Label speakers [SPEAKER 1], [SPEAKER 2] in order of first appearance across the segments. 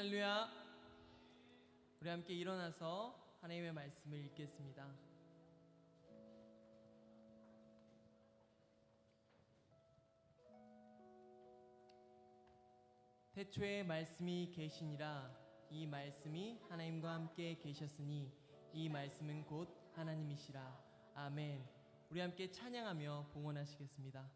[SPEAKER 1] 할렐루야. 우리 함께 일어나서 하나님의 말씀을 읽겠습니다. 태초에 말씀이 계시니라. 이 말씀이 하나님과 함께 계셨으니 이 말씀은 곧 하나님이시라. 아멘. 우리 함께 찬양하며 봉헌하시겠습니다.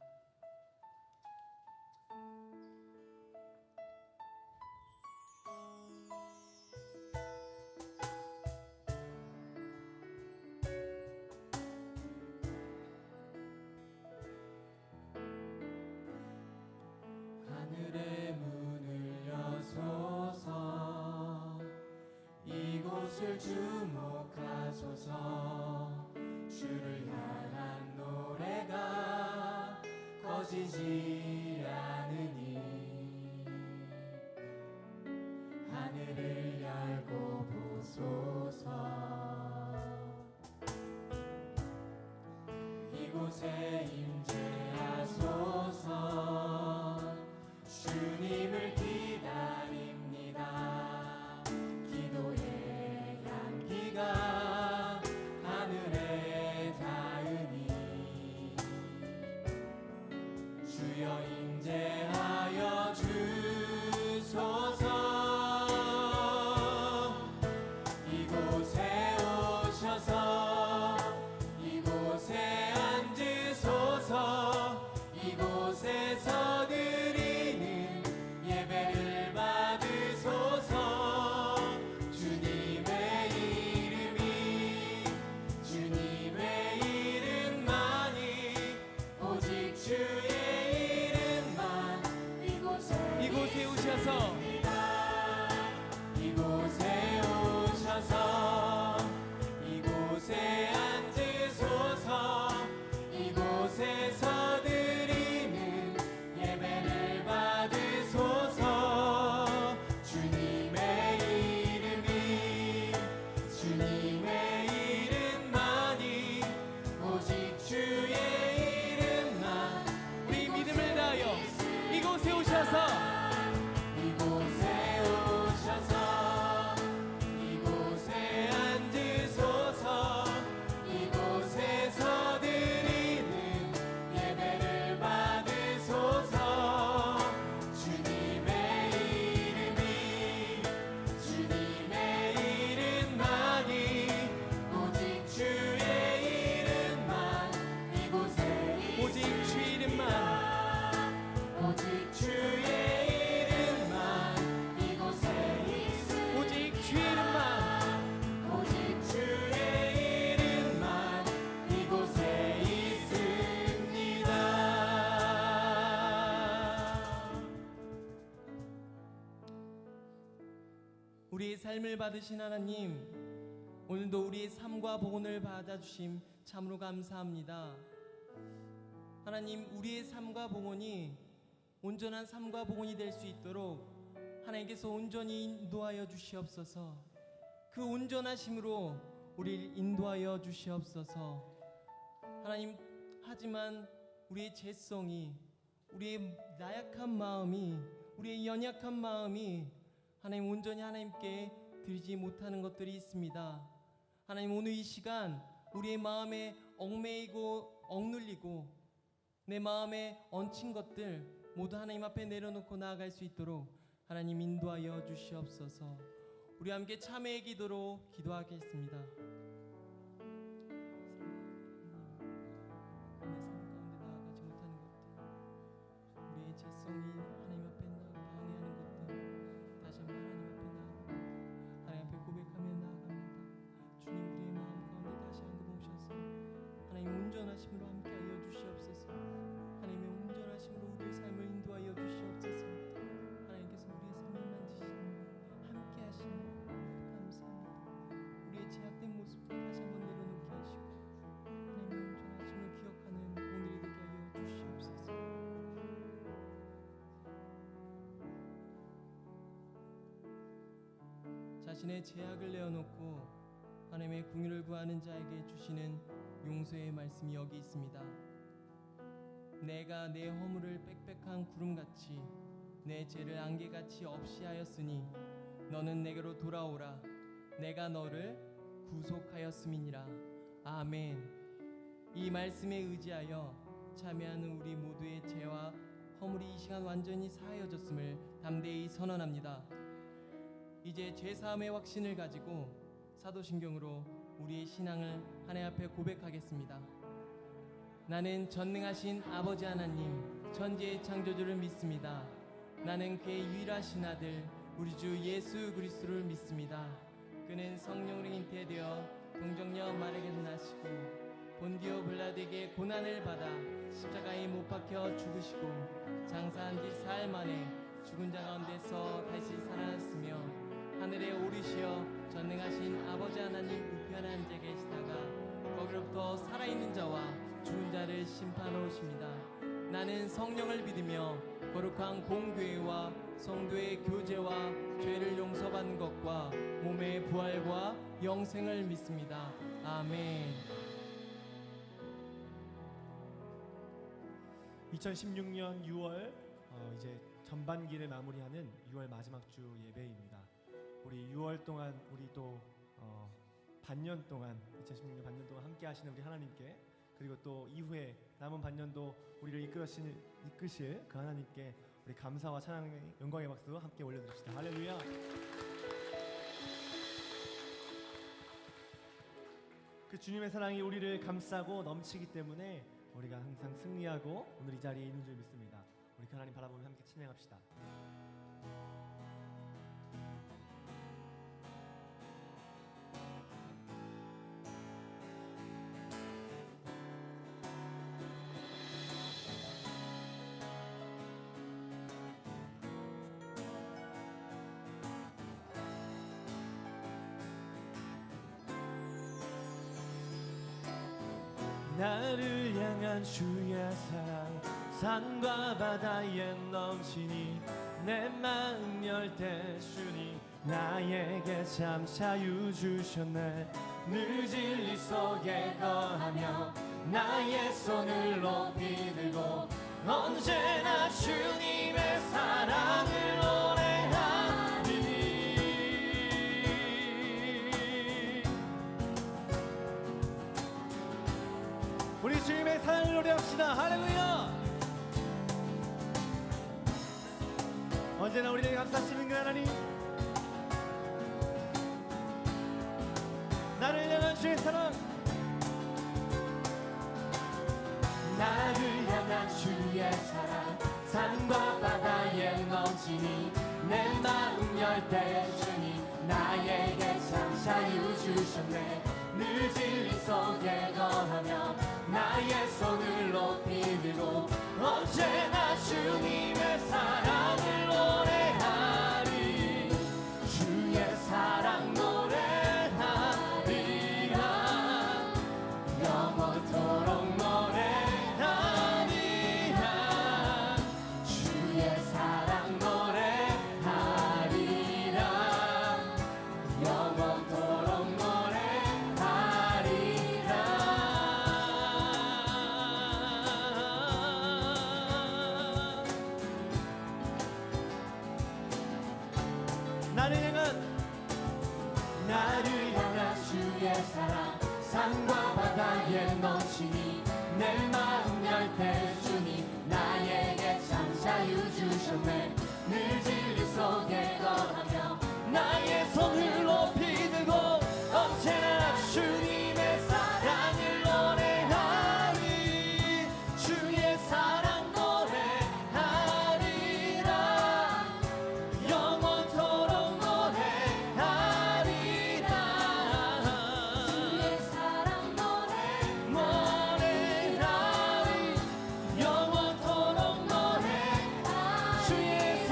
[SPEAKER 2] 하늘의 문을 여소서, 이곳을 주목하소서. 주를 향한 노래가 꺼지지 않으니 하늘을 열고 보소서. 이곳에 임재하소서. 주님을 기다립니다. 기도의 향기가 하늘에 닿으니 주여 임재하여 주소서. 이곳에 오셔서 이곳에 앉으소서. 이곳에서 드리는 예배를 받으소서. 주님의 이름만이 오직 주의 이름만 이곳에 오셔서 이곳에 오셔서 이곳에 앉으소서. 이곳에서 드리는 예배를 받으소서. 주님의 이름만이 오직 주의 이름만
[SPEAKER 1] 우리 믿음을 다하여 이곳에 오셔서
[SPEAKER 2] 이곳에 오셔서 이곳에 앉으소서. 이곳에서 드리는 예배를 받으소서. 주님의 이름만이 오직 주의 이름만
[SPEAKER 1] 오직 주의 이름만
[SPEAKER 2] 오직 주의 이름만 이곳에 있으니
[SPEAKER 1] 오직 주의 이름만
[SPEAKER 2] 오직 주의 이름만 이곳에 있습니다.
[SPEAKER 1] 우리의 삶을 받으신 하나님, 오늘도 우리의 삶과 복원을 받아주심 참으로 감사합니다. 하나님, 우리의 삶과 복원이 온전한 삶과 복원이 될 수 있도록 하나님께서 온전히 인도하여 주시옵소서. 그 온전하심으로 우리를 인도하여 주시옵소서. 하나님, 하지만 우리의 죄성이, 우리의 나약한 마음이, 우리의 연약한 마음이 하나님 온전히 하나님께 드리지 못하는 것들이 있습니다. 하나님, 오늘 이 시간 우리의 마음에 얽매이고 억눌리고 내 마음에 얹힌 것들 모두 하나님 앞에 내려놓고 나아갈 수 있도록 하나님 인도하여 주시옵소서. 우리 함께 참회의 기도로 기도하겠습니다. 내 삶 가운데 나아가지 못하는 것들, 우리의 죄성이 하나님 앞에 방해하는 것들 다시 한번 하나님 앞에 나아갑니다. 하나님 앞에 고백하며 나아갑니다. 주님, 우리의 마음 가운데 다시 한번 오셔서 하나님 온전하심으로 함께 하여 주시옵소서. 하나님의 온전하심으로 우리의 삶을 인도하여 주시옵소서. 하나님께서 우리의 삶을 만지시니 함께 하시니 감사합니다. 우리의 제약된 모습도 다시 한번 내려놓게 하시고 하나님의 온전하심을 기억하는 오늘이 되게 하여 주시옵소서. 자신의 제약을 내어놓고 하나님의 긍휼을 구하는 자에게 주시는 용서의 말씀이 여기 있습니다. 내가 내 허물을 빽빽한 구름같이 내 죄를 안개같이 없이 하였으니 너는 내게로 돌아오라. 내가 너를 구속하였음이니라. 아멘. 이 말씀에 의지하여 참여하는 우리 모두의 죄와 허물이 이 시간 완전히 사하여졌음을 담대히 선언합니다. 이제 죄사함의 확신을 가지고 사도신경으로 우리의 신앙을 하나님 앞에 고백하겠습니다. 나는 전능하신 아버지 하나님 천지의 창조주를 믿습니다. 나는 그의 유일하신 아들 우리 주 예수 그리스도를 믿습니다. 그는 성령으로 잉태되어 동정녀 마리아에게서 나시고 본디오 빌라도에게 고난을 받아 십자가에 못 박혀 죽으시고 장사한 지 사흘 만에 죽은 자 가운데서 다시 살아났으며 하늘에 오르시어 전능하신 아버지 하나님 우편 앉아 계시다가 거기로부터 살아있는 자와 죽은 자를 심판하러 오십니다. 나는 성령을 믿으며 거룩한 공교회와 성도의 교제와 죄를 용서받는 것과 몸의 부활과 영생을 믿습니다. 아멘.
[SPEAKER 3] 2016년 6월 이제 전반기를 마무리하는 6월 마지막 주 예배입니다. 우리 6월 동안 우리 또 반년 동안 2016년 반년 동안 함께 하시는 우리 하나님께 그리고 또 이후에 남은 반년도 우리를 이끄실 그 하나님께 우리 감사와 찬양의 영광의 박수 함께 올려드립시다. 할렐루야. 그 주님의 사랑이 우리를 감싸고 넘치기 때문에 우리가 항상 승리하고 오늘 이 자리에 있는 줄 믿습니다. 우리 하나님 바라보며 함께 찬양합시다. 나를 향한 주의 사랑 산과 바다에 넘치니 내 마음 열 때 주님 나에게 참 자유 주셨네. 늘 진리 속에 거하며 나의 손을 높이 들고 언제나 주님의 사랑을 노래하리. 우리 주님의 사랑을 노래합시다. 할렐루야. 언제나 우리를 감싸시는 그 하나님, 나를 향한 주의 사랑,
[SPEAKER 2] 나를 향한 주의 사랑 산과 바다에 넘치니 내 마음 열 때 주님 나에게 참 자유 주셨네. 늘 진리 속에 거하며 나의 손을 높이 들고 언제나 주님의 사랑을 노래하리. 주의 사랑 노래하리라. 영원토록 노래하리라. 주의 사랑 노래하리라. 영원토록 나를 향한 주의 사랑 산과 바다에 넘치니 내 마음 열 때 주님 나에게 참 자유 주셨네. 늘 진리 속에 거하며 나의 손을 높이 들고 언제나 주님의 사랑을 노래하리. 주의 사랑 노래하리라. 영원토록 노래하리라. 주의 사랑 노래하리. 영원토록 노래하리. 주의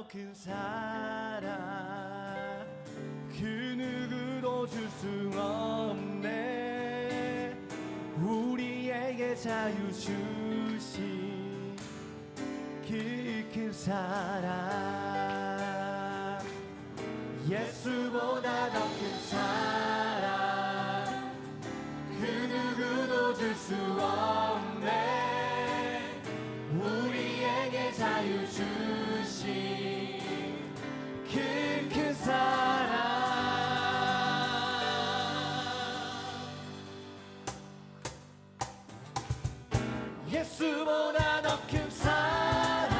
[SPEAKER 3] 더 큰 사랑 그 누구도 줄 수 없네. 우리에게 자유 주신 그 큰 사랑 예수보다 더 큰 사랑 그 누구도 줄 수 없네. 우리에게 자유 주신 그 큰 사랑 예수보다 더 큰 사랑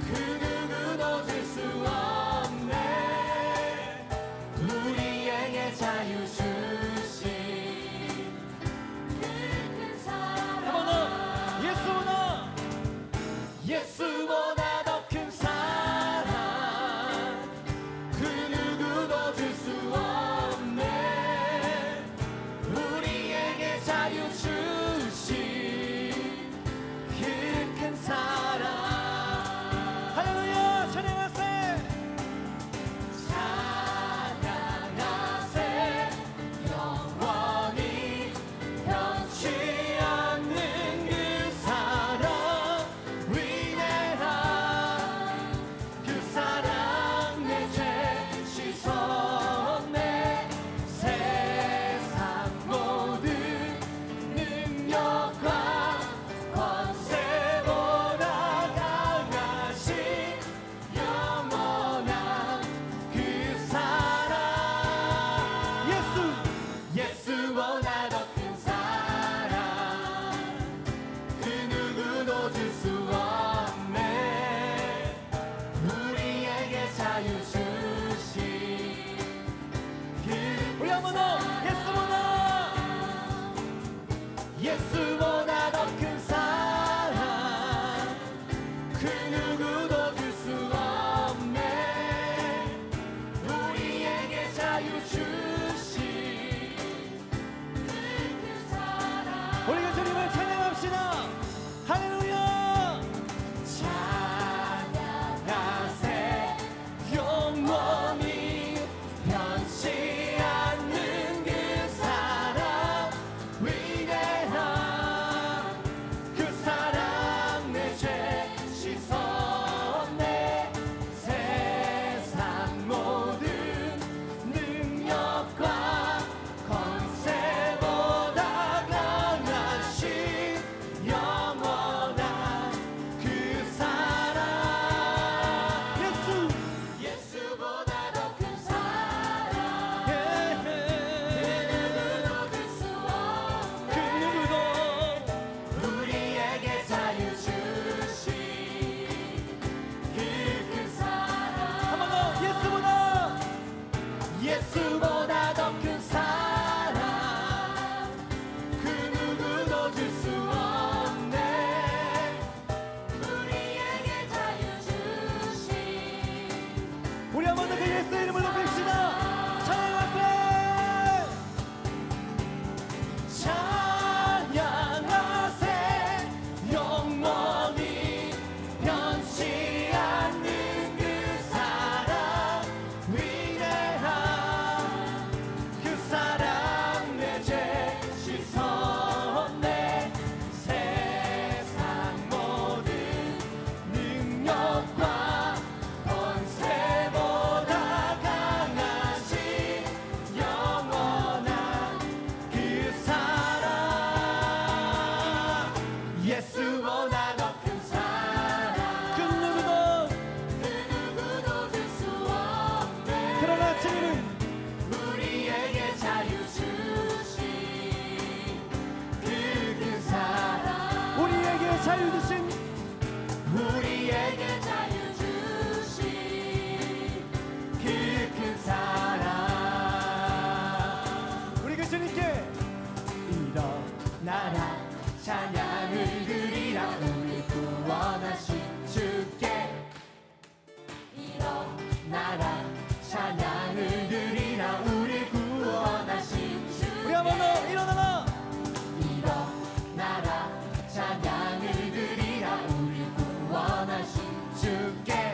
[SPEAKER 3] 그 누구도 줄 수 없네. 우리에게 자유 주신
[SPEAKER 2] 큰 사랑
[SPEAKER 3] 한 번 더 예수보다 더 큰 사랑 그 누구도 줄 수 없네. 우리에게 자유 주신 그 큰 사랑 할렐루야 찬양하세 찬양하세 영원히 변치 않는 그 사랑 위대한 그 사랑 내 죄 씻었네. 세상 모든 능력과 권세보다 강하신 영원한 그 사랑 예수보다 더 큰 사랑 그 누구도 줄 수 없네. 우리에게 자유 주신 우리 한 번 더 예수보다 더 큰 사랑 그 누구도 줄 수 없네. 우리에게 자유 주신
[SPEAKER 2] 큰 사랑
[SPEAKER 3] 우리가 주님을 찬양합시다. 할렐루야 찬양하세 영원히 변치 않는 그 사랑 위대한 그 사랑 내 죄 씻었네. 세상 모든 능력과 권세보다 강하신 영원한 그 사랑 예수보다 더 큰 사랑 그 누구도 줄 수 없네. 우리에게 자유 주신 그 큰 사랑 한 번 더 예수보다 더 큰 사랑 그 누구도 줄 수 없네.
[SPEAKER 2] 우리에게 자유 주신
[SPEAKER 3] 우리 한 번 더 그 예수 이름을 높입시다. 찬양하세 찬양하세 영원히 변치 않는 그 사랑 위대한 그 사랑 내 죄 씻었네. 세상 모든 능력과 권세보다 강하신 영원한 그 사랑 예수보다 더 큰 사랑 그 누구도
[SPEAKER 2] 줄 수 없네.
[SPEAKER 3] 그러나 주님은
[SPEAKER 2] 우리에게 자유 주신 그 큰 사랑
[SPEAKER 3] 우리에게 자유 주신
[SPEAKER 2] 우리에게 자유 주신
[SPEAKER 3] 그 큰 사랑 우리가 주님께 일어나라 찬양을 드리라 우리 구원하신 주께
[SPEAKER 2] 일어나라
[SPEAKER 3] 찬양을 드리라 우리 구원하신
[SPEAKER 2] 주
[SPEAKER 3] 우리 한 번 더 일어나라
[SPEAKER 2] 일어나라
[SPEAKER 3] 찬양을 드리라 우리 구원하신 주께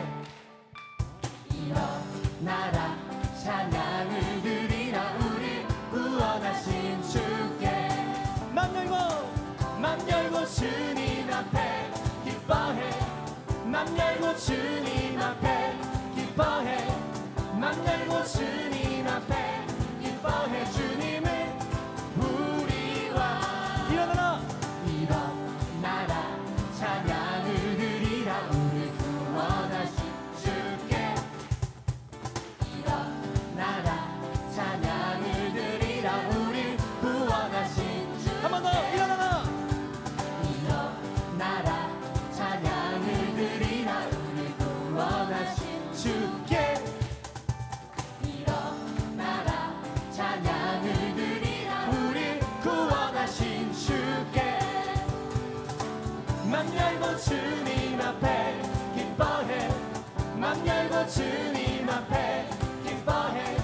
[SPEAKER 3] 맘 열고 주님 앞에 기뻐해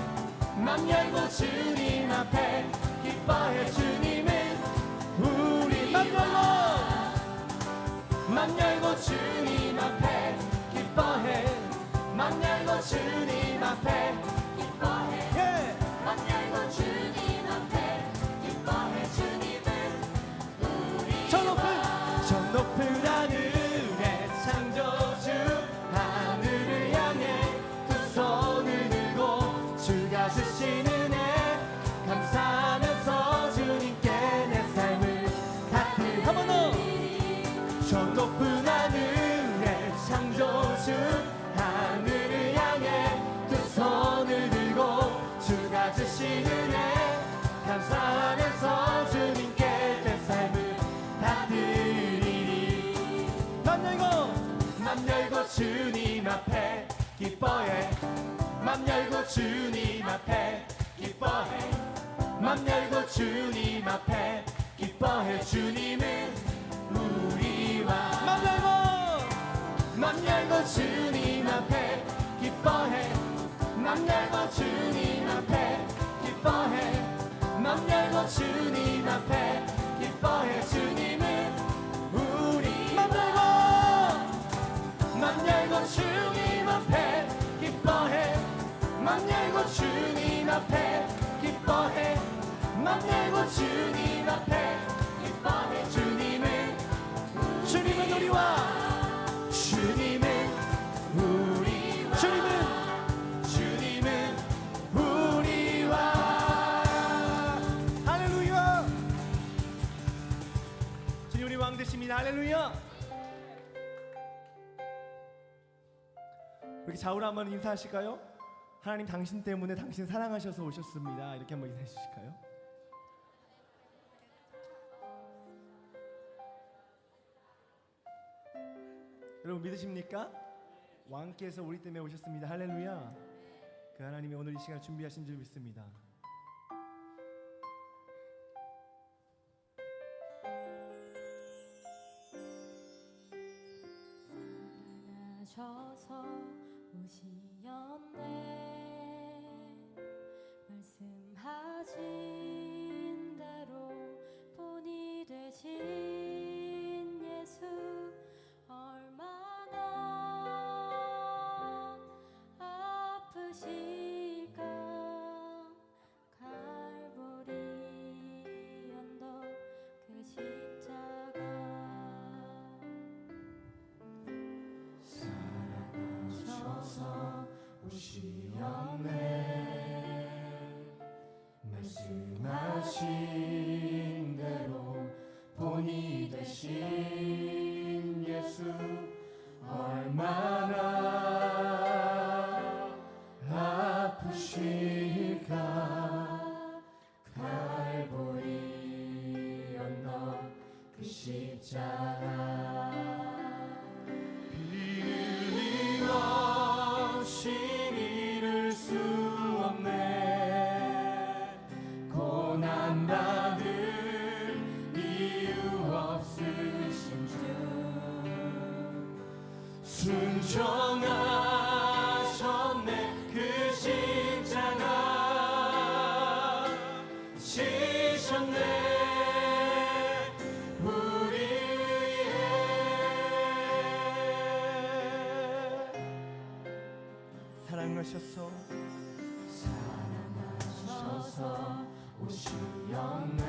[SPEAKER 3] 맘 열고 주님 앞에 기뻐해 주님은 우리 맘 열고 주님 앞에 기뻐해 맘 열고 주님 앞에
[SPEAKER 2] 기뻐해 맘 열고 주님 앞에 기뻐해 주님은 우리
[SPEAKER 3] 저 높은 하늘의 창조주 하늘을 향해 두 손을 들고 주가 주신 은혜 감사하면서 주님께 내 삶을 다 드리리 한 번 더 저 높은 하늘의 창조주 하늘을 향해 두 손을 들고 주가 주신 은혜 감사하면서 주님께 내 삶을 다 드리리 맘 열고 주님 앞에 기뻐해 맘 열고 주님 앞에 기뻐해 맘 열고 주님 앞에 기뻐해 주님은 우리와 맘 열고 주님 앞에 기뻐해 맘 열고 주님 앞에 기뻐해 맘 열고 주님 앞에 기뻐해 주님은 우리 맘 열고 주님 앞에 기뻐해 맘 열고 주님 앞에 기뻐해 맘 열고 주님 앞에 기뻐해 주님은 우리와 주님은 우리와 할렐루야 주님 우리 왕 되십니다 할렐루야 이렇게 좌우로 한번 인사하실까요? 하나님 당신 때문에 당신 사랑하셔서 오셨습니다 이렇게 한번 인사해 주실까요? 여러분 믿으십니까? 왕께서 우리 때문에 오셨습니다 할렐루야 그 하나님이 오늘 이 시간 준비하신 줄 믿습니다
[SPEAKER 2] 하셔서 오시었네 말씀하신 대로 본이 되신 예수 얼마나 아프실까 갈보리 언덕 그 십자가 사랑하셔서 오시었네 말씀하신 대로 본이 되신 예수 얼마나 아프실까 갈보리 언덕 그 십자가 비 흘림없이 이룰 수 없네 고난받을 이유 없으신 주 순종하셨네 그 십자가 지셨네 우리 위해 사랑하셔서 오시었네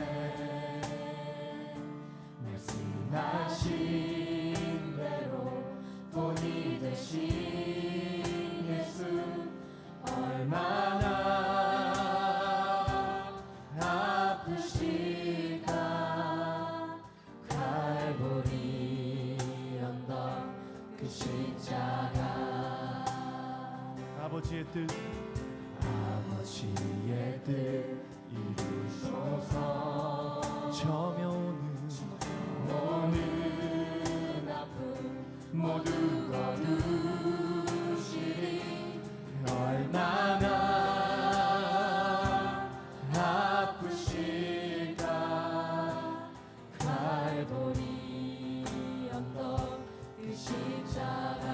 [SPEAKER 2] 말씀하신 대로 본이 되신 예수 얼마나 아프실까 갈보리 언덕 그 십자가
[SPEAKER 3] 아버지의 뜻
[SPEAKER 2] 이루소서
[SPEAKER 3] 오늘
[SPEAKER 2] 오는 아픔 모두 거두시리 얼마나 아프실까 갈보리 언덕 그 십자가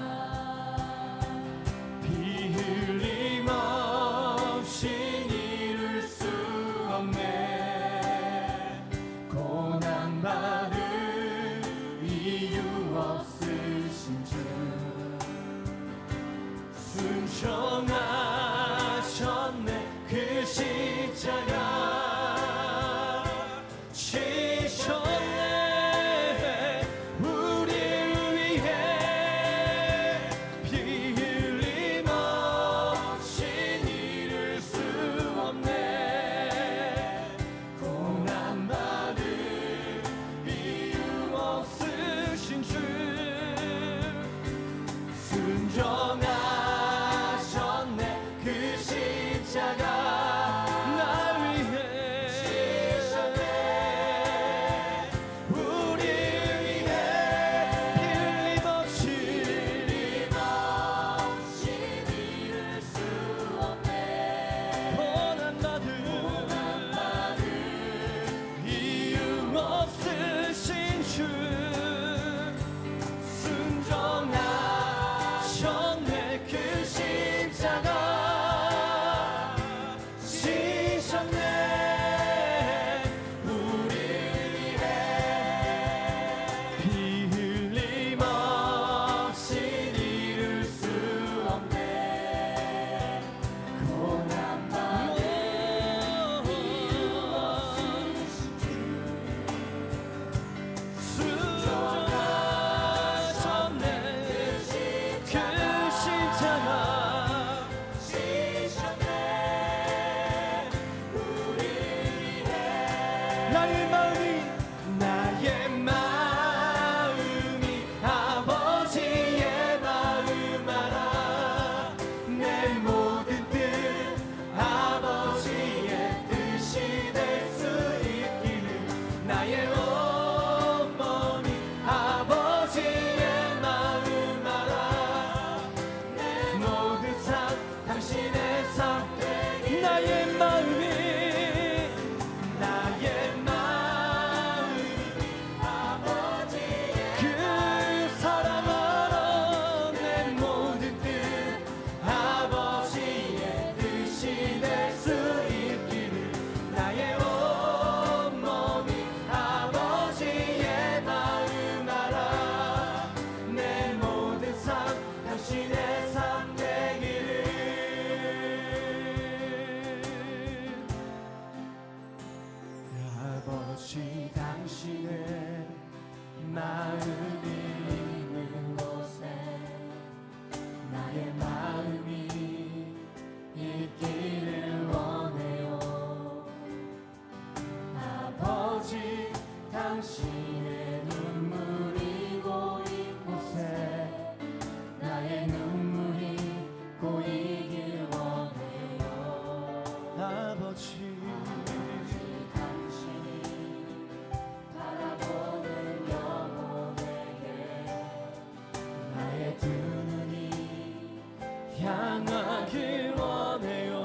[SPEAKER 3] 향하길 원해요.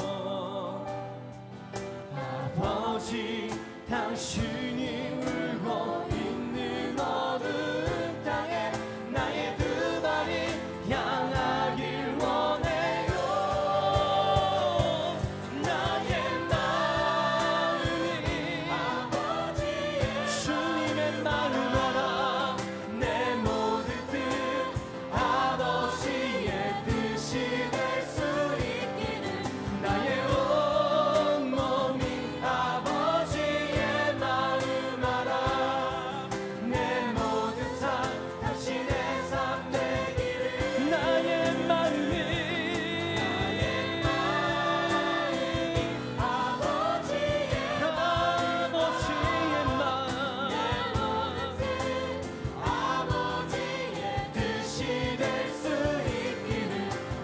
[SPEAKER 3] 아버지 당신이 울고 있는 어두운 땅에 나의 두 발이 향하길 원해요. 나의 마음이 아버지의 주님의 마음 알아. 내 모든 뜻 아버지의 뜻이 될 수 있기를 나의 온몸이 아버지의 마음 알아. 내 모든 삶 당신의 삶 되기를 나의 마음이 아버지의 마음 아버지의 뜻이 될 수 있기를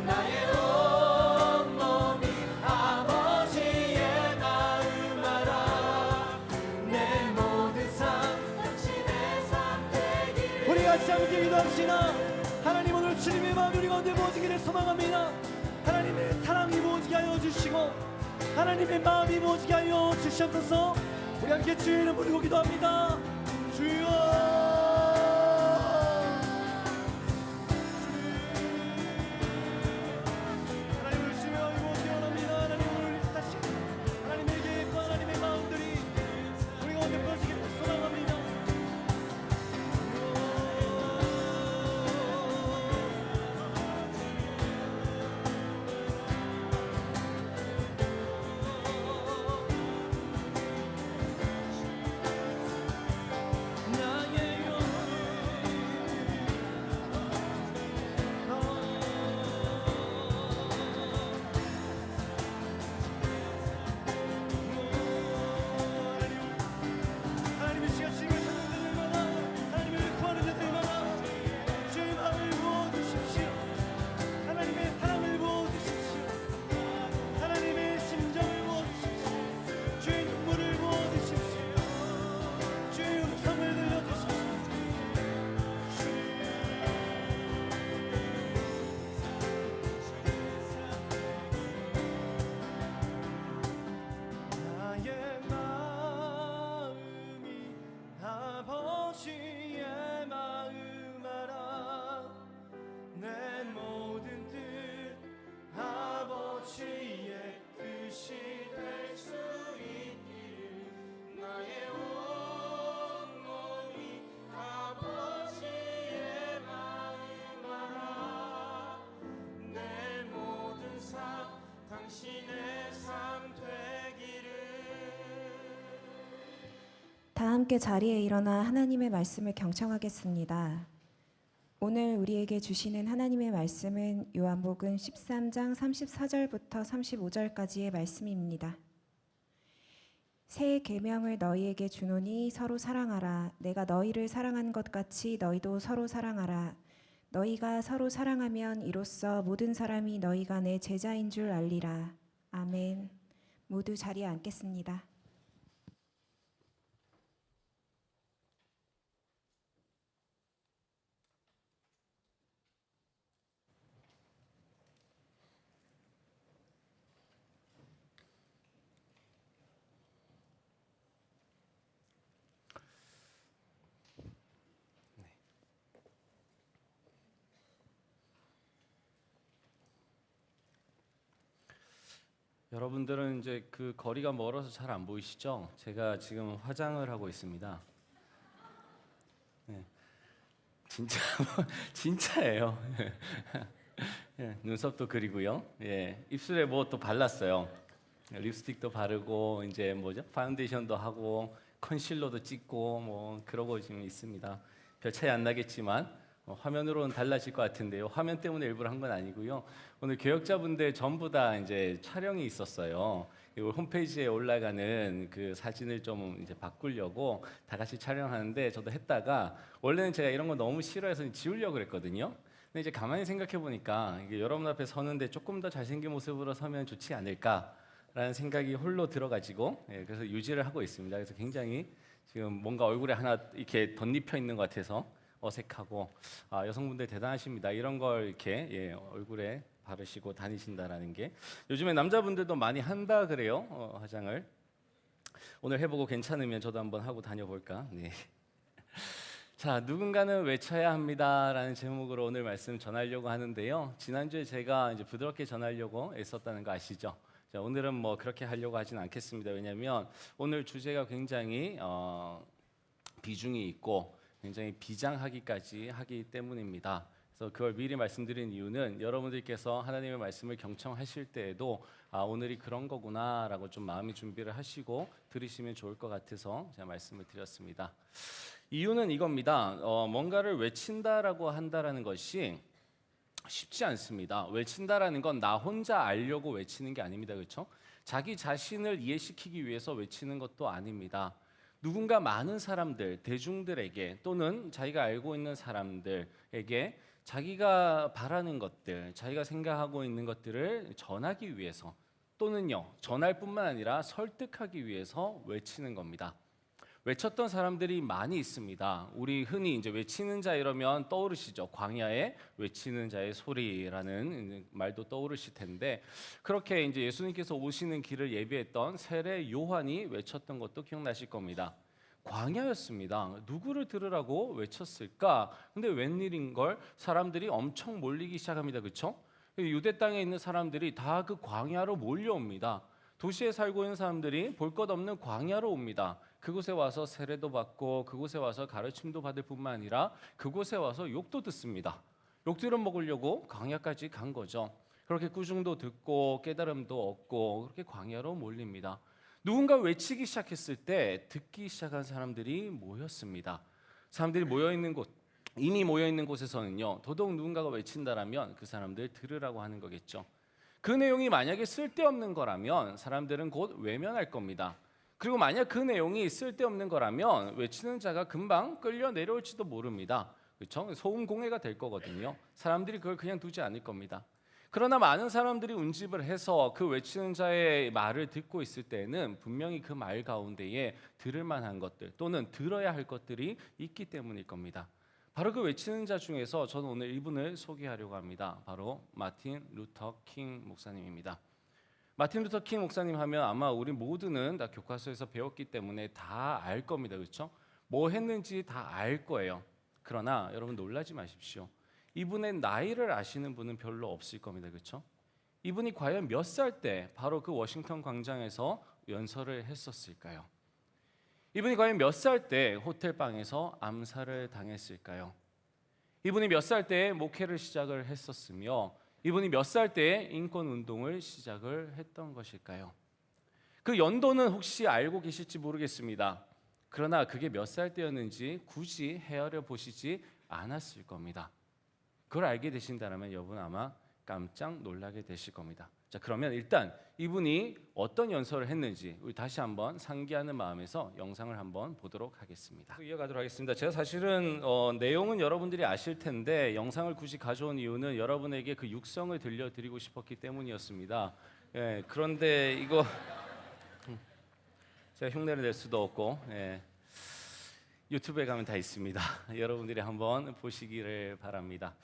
[SPEAKER 3] 나의 온몸이 아버지의 마음 알아. 내 모든 삶 당신의 삶 되기를 우리 같이 함께 기도합시다. 하나님 오늘 주님의 마음이 우리 가운데 부어지기를 소망합니다. 하나님의 사랑이 부어지게 하여 주시고 하나님의 마음이 부어지게 하여 주시옵소서. 우리 함께 주의 이름 부르고 기도합니다. 주여 하나님을 주여 이곳에 원합니다. 하나님을 다시 하나님의 계획과 하나님의 마음들이 우리 가운데 부어지기를 소망합니다. 나의 하나님의 시가 지금 찾는 데들마다 하나님을 구하는 데들마다 주의 마음을 부어주십시오. 하나님의 사랑을 부어주십시오. 하나님의 심정을 부어주십시오. 주의 눈물을 부어주십시오. 주의 음성을 들려주십시오. 나의 마음이 아버지의 마음 알아. 내 모든 뜻 아버지의 뜻이 될 수 있기를 나의 온몸이 아버지의 마음 알아. 내 모든 삶 당신의 삶 되기를.
[SPEAKER 4] 다 함께 자리에 일어나 하나님의 말씀을 경청하겠습니다. 오늘 우리에게 주시는 하나님의 말씀은 요한복음 13장 34절부터 35절까지의 말씀입니다. 새 계명을 너희에게 주노니 서로 사랑하라. 내가 너희를 사랑한 것 같이 너희도 서로 사랑하라. 너희가 서로 사랑하면 이로써 모든 사람이 너희가 내 제자인 줄 알리라. 아멘. 모두 자리에 앉겠습니다.
[SPEAKER 5] 여러분들은 이제 그 거리가 멀어서 잘 안 보이시죠? 제가 지금 화장을 하고 있습니다. 네. 진짜 진짜예요. 예, 눈썹도 그리고요. 예, 입술에 뭐 또 발랐어요. 립스틱도 바르고 이제 뭐죠? 파운데이션도 하고 컨실러도 찍고 뭐 그러고 지금 있습니다. 별 차이 안 나겠지만 화면으로는 달라질 것 같은데요. 화면 때문에 일부러 한 건 아니고요. 오늘 교역자분들 전부 다 이제 촬영이 있었어요. 홈페이지에 올라가는 그 사진을 좀 이제 바꾸려고 다 같이 촬영하는데 저도 했다가 원래는 제가 이런 거 너무 싫어해서 지우려고 그랬거든요. 근데 이제 가만히 생각해 보니까 이게 여러분 앞에 서는데 조금 더 잘생긴 모습으로 서면 좋지 않을까라는 생각이 홀로 들어가지고 그래서 유지를 하고 있습니다. 그래서 굉장히 지금 뭔가 얼굴에 하나 이렇게 덧입혀 있는 것 같아서 어색하고 여성분들 대단하십니다. 이런 걸 이렇게 얼굴에 바르시고 다니신다라는 게 요즘에 남자분들도 많이 한다 그래요. 화장을 오늘 해보고 괜찮으면 저도 한번 하고 다녀볼까. 네. 자, 누군가는 외쳐야 합니다라는 제목으로 오늘 말씀 전하려고 하는데요. 지난주에 제가 이제 부드럽게 전하려고 애썼다는 거 아시죠? 자, 오늘은 뭐 그렇게 하려고 하진 않겠습니다. 왜냐하면 오늘 주제가 굉장히 비중이 있고 굉장히 비장하기까지 하기 때문입니다. 그래서 그걸 미리 말씀드린 이유는 여러분들께서 하나님의 말씀을 경청하실 때에도 오늘이 그런 거구나라고 좀 마음의 준비를 하시고 들으시면 좋을 것 같아서 제가 말씀을 드렸습니다. 이유는 이겁니다. 뭔가를 외친다라고 한다라는 것이 쉽지 않습니다. 외친다라는 건 나 혼자 알려고 외치는 게 아닙니다. 그렇죠? 자기 자신을 이해시키기 위해서 외치는 것도 아닙니다. 누군가 많은 사람들, 대중들에게 또는 자기가 알고 있는 사람들에게 자기가 바라는 것들, 자기가 생각하고 있는 것들을 전하기 위해서 또는요, 전할 뿐만 아니라 설득하기 위해서 외치는 겁니다. 외쳤던 사람들이 많이 있습니다. 우리 흔히 이제 외치는 자 이러면 떠오르시죠? 광야에 외치는 자의 소리라는 말도 떠오르실 텐데 그렇게 이제 예수님께서 오시는 길을 예비했던 세례 요한이 외쳤던 것도 기억나실 겁니다. 광야였습니다. 누구를 들으라고 외쳤을까? 근데 웬일인 걸 사람들이 엄청 몰리기 시작합니다. 그렇죠? 유대 땅에 있는 사람들이 다 그 광야로 몰려옵니다. 도시에 살고 있는 사람들이 볼 것 없는 광야로 옵니다. 그곳에 와서 세례도 받고 그곳에 와서 가르침도 받을 뿐만 아니라 그곳에 와서 욕도 듣습니다. 욕 들어먹으려고 광야까지 간 거죠. 그렇게 꾸중도 듣고 깨달음도 얻고 그렇게 광야로 몰립니다. 누군가 외치기 시작했을 때 듣기 시작한 사람들이 모였습니다. 사람들이 모여있는 곳, 이미 모여있는 곳에서는요, 더더욱 누군가가 외친다라면 그 사람들 들으라고 하는 거겠죠. 그 내용이 만약에 쓸데없는 거라면 사람들은 곧 외면할 겁니다. 그리고 만약 그 내용이 쓸데없는 거라면 외치는 자가 금방 끌려 내려올지도 모릅니다. 그렇죠? 소음 공해가 될 거거든요. 사람들이 그걸 그냥 두지 않을 겁니다. 그러나 많은 사람들이 운집을 해서 그 외치는 자의 말을 듣고 있을 때는 분명히 그 말 가운데에 들을 만한 것들 또는 들어야 할 것들이 있기 때문일 겁니다. 바로 그 외치는 자 중에서 저는 오늘 이분을 소개하려고 합니다. 바로 마틴 루터 킹 목사님입니다. 마틴 루터 킹 목사님 하면 아마 우리 모두는 다 교과서에서 배웠기 때문에 다 알 겁니다. 그렇죠? 뭐 했는지 다 알 거예요. 그러나 여러분 놀라지 마십시오. 이분의 나이를 아시는 분은 별로 없을 겁니다. 그렇죠? 이분이 과연 몇 살 때 바로 그 워싱턴 광장에서 연설을 했었을까요? 이분이 과연 몇 살 때 호텔방에서 암살을 당했을까요? 이분이 몇 살 때 목회를 시작을 했었으며 이분이 몇 살 때 인권 운동을 시작을 했던 것일까요? 그 연도는 혹시 알고 계실지 모르겠습니다. 그러나 그게 몇 살 때였는지 굳이 헤아려 보시지 않았을 겁니다. 그걸 알게 되신다면 여러분 아마 깜짝 놀라게 되실 겁니다. 자, 그러면 일단 이분이 어떤 연설을 했는지 우리 다시 한번 상기하는 마음에서 영상을 한번 보도록 하겠습니다. 이어가도록 하겠습니다. 제가 사실은 내용은 여러분들이 아실 텐데 영상을 굳이 가져온 이유는 여러분에게 그 육성을 들려드리고 싶었기 때문이었습니다. 예, 그런데 이거 제가 흉내를 낼 수도 없고 유튜브에 가면 다 있습니다. 여러분들이 한번 보시기를 바랍니다.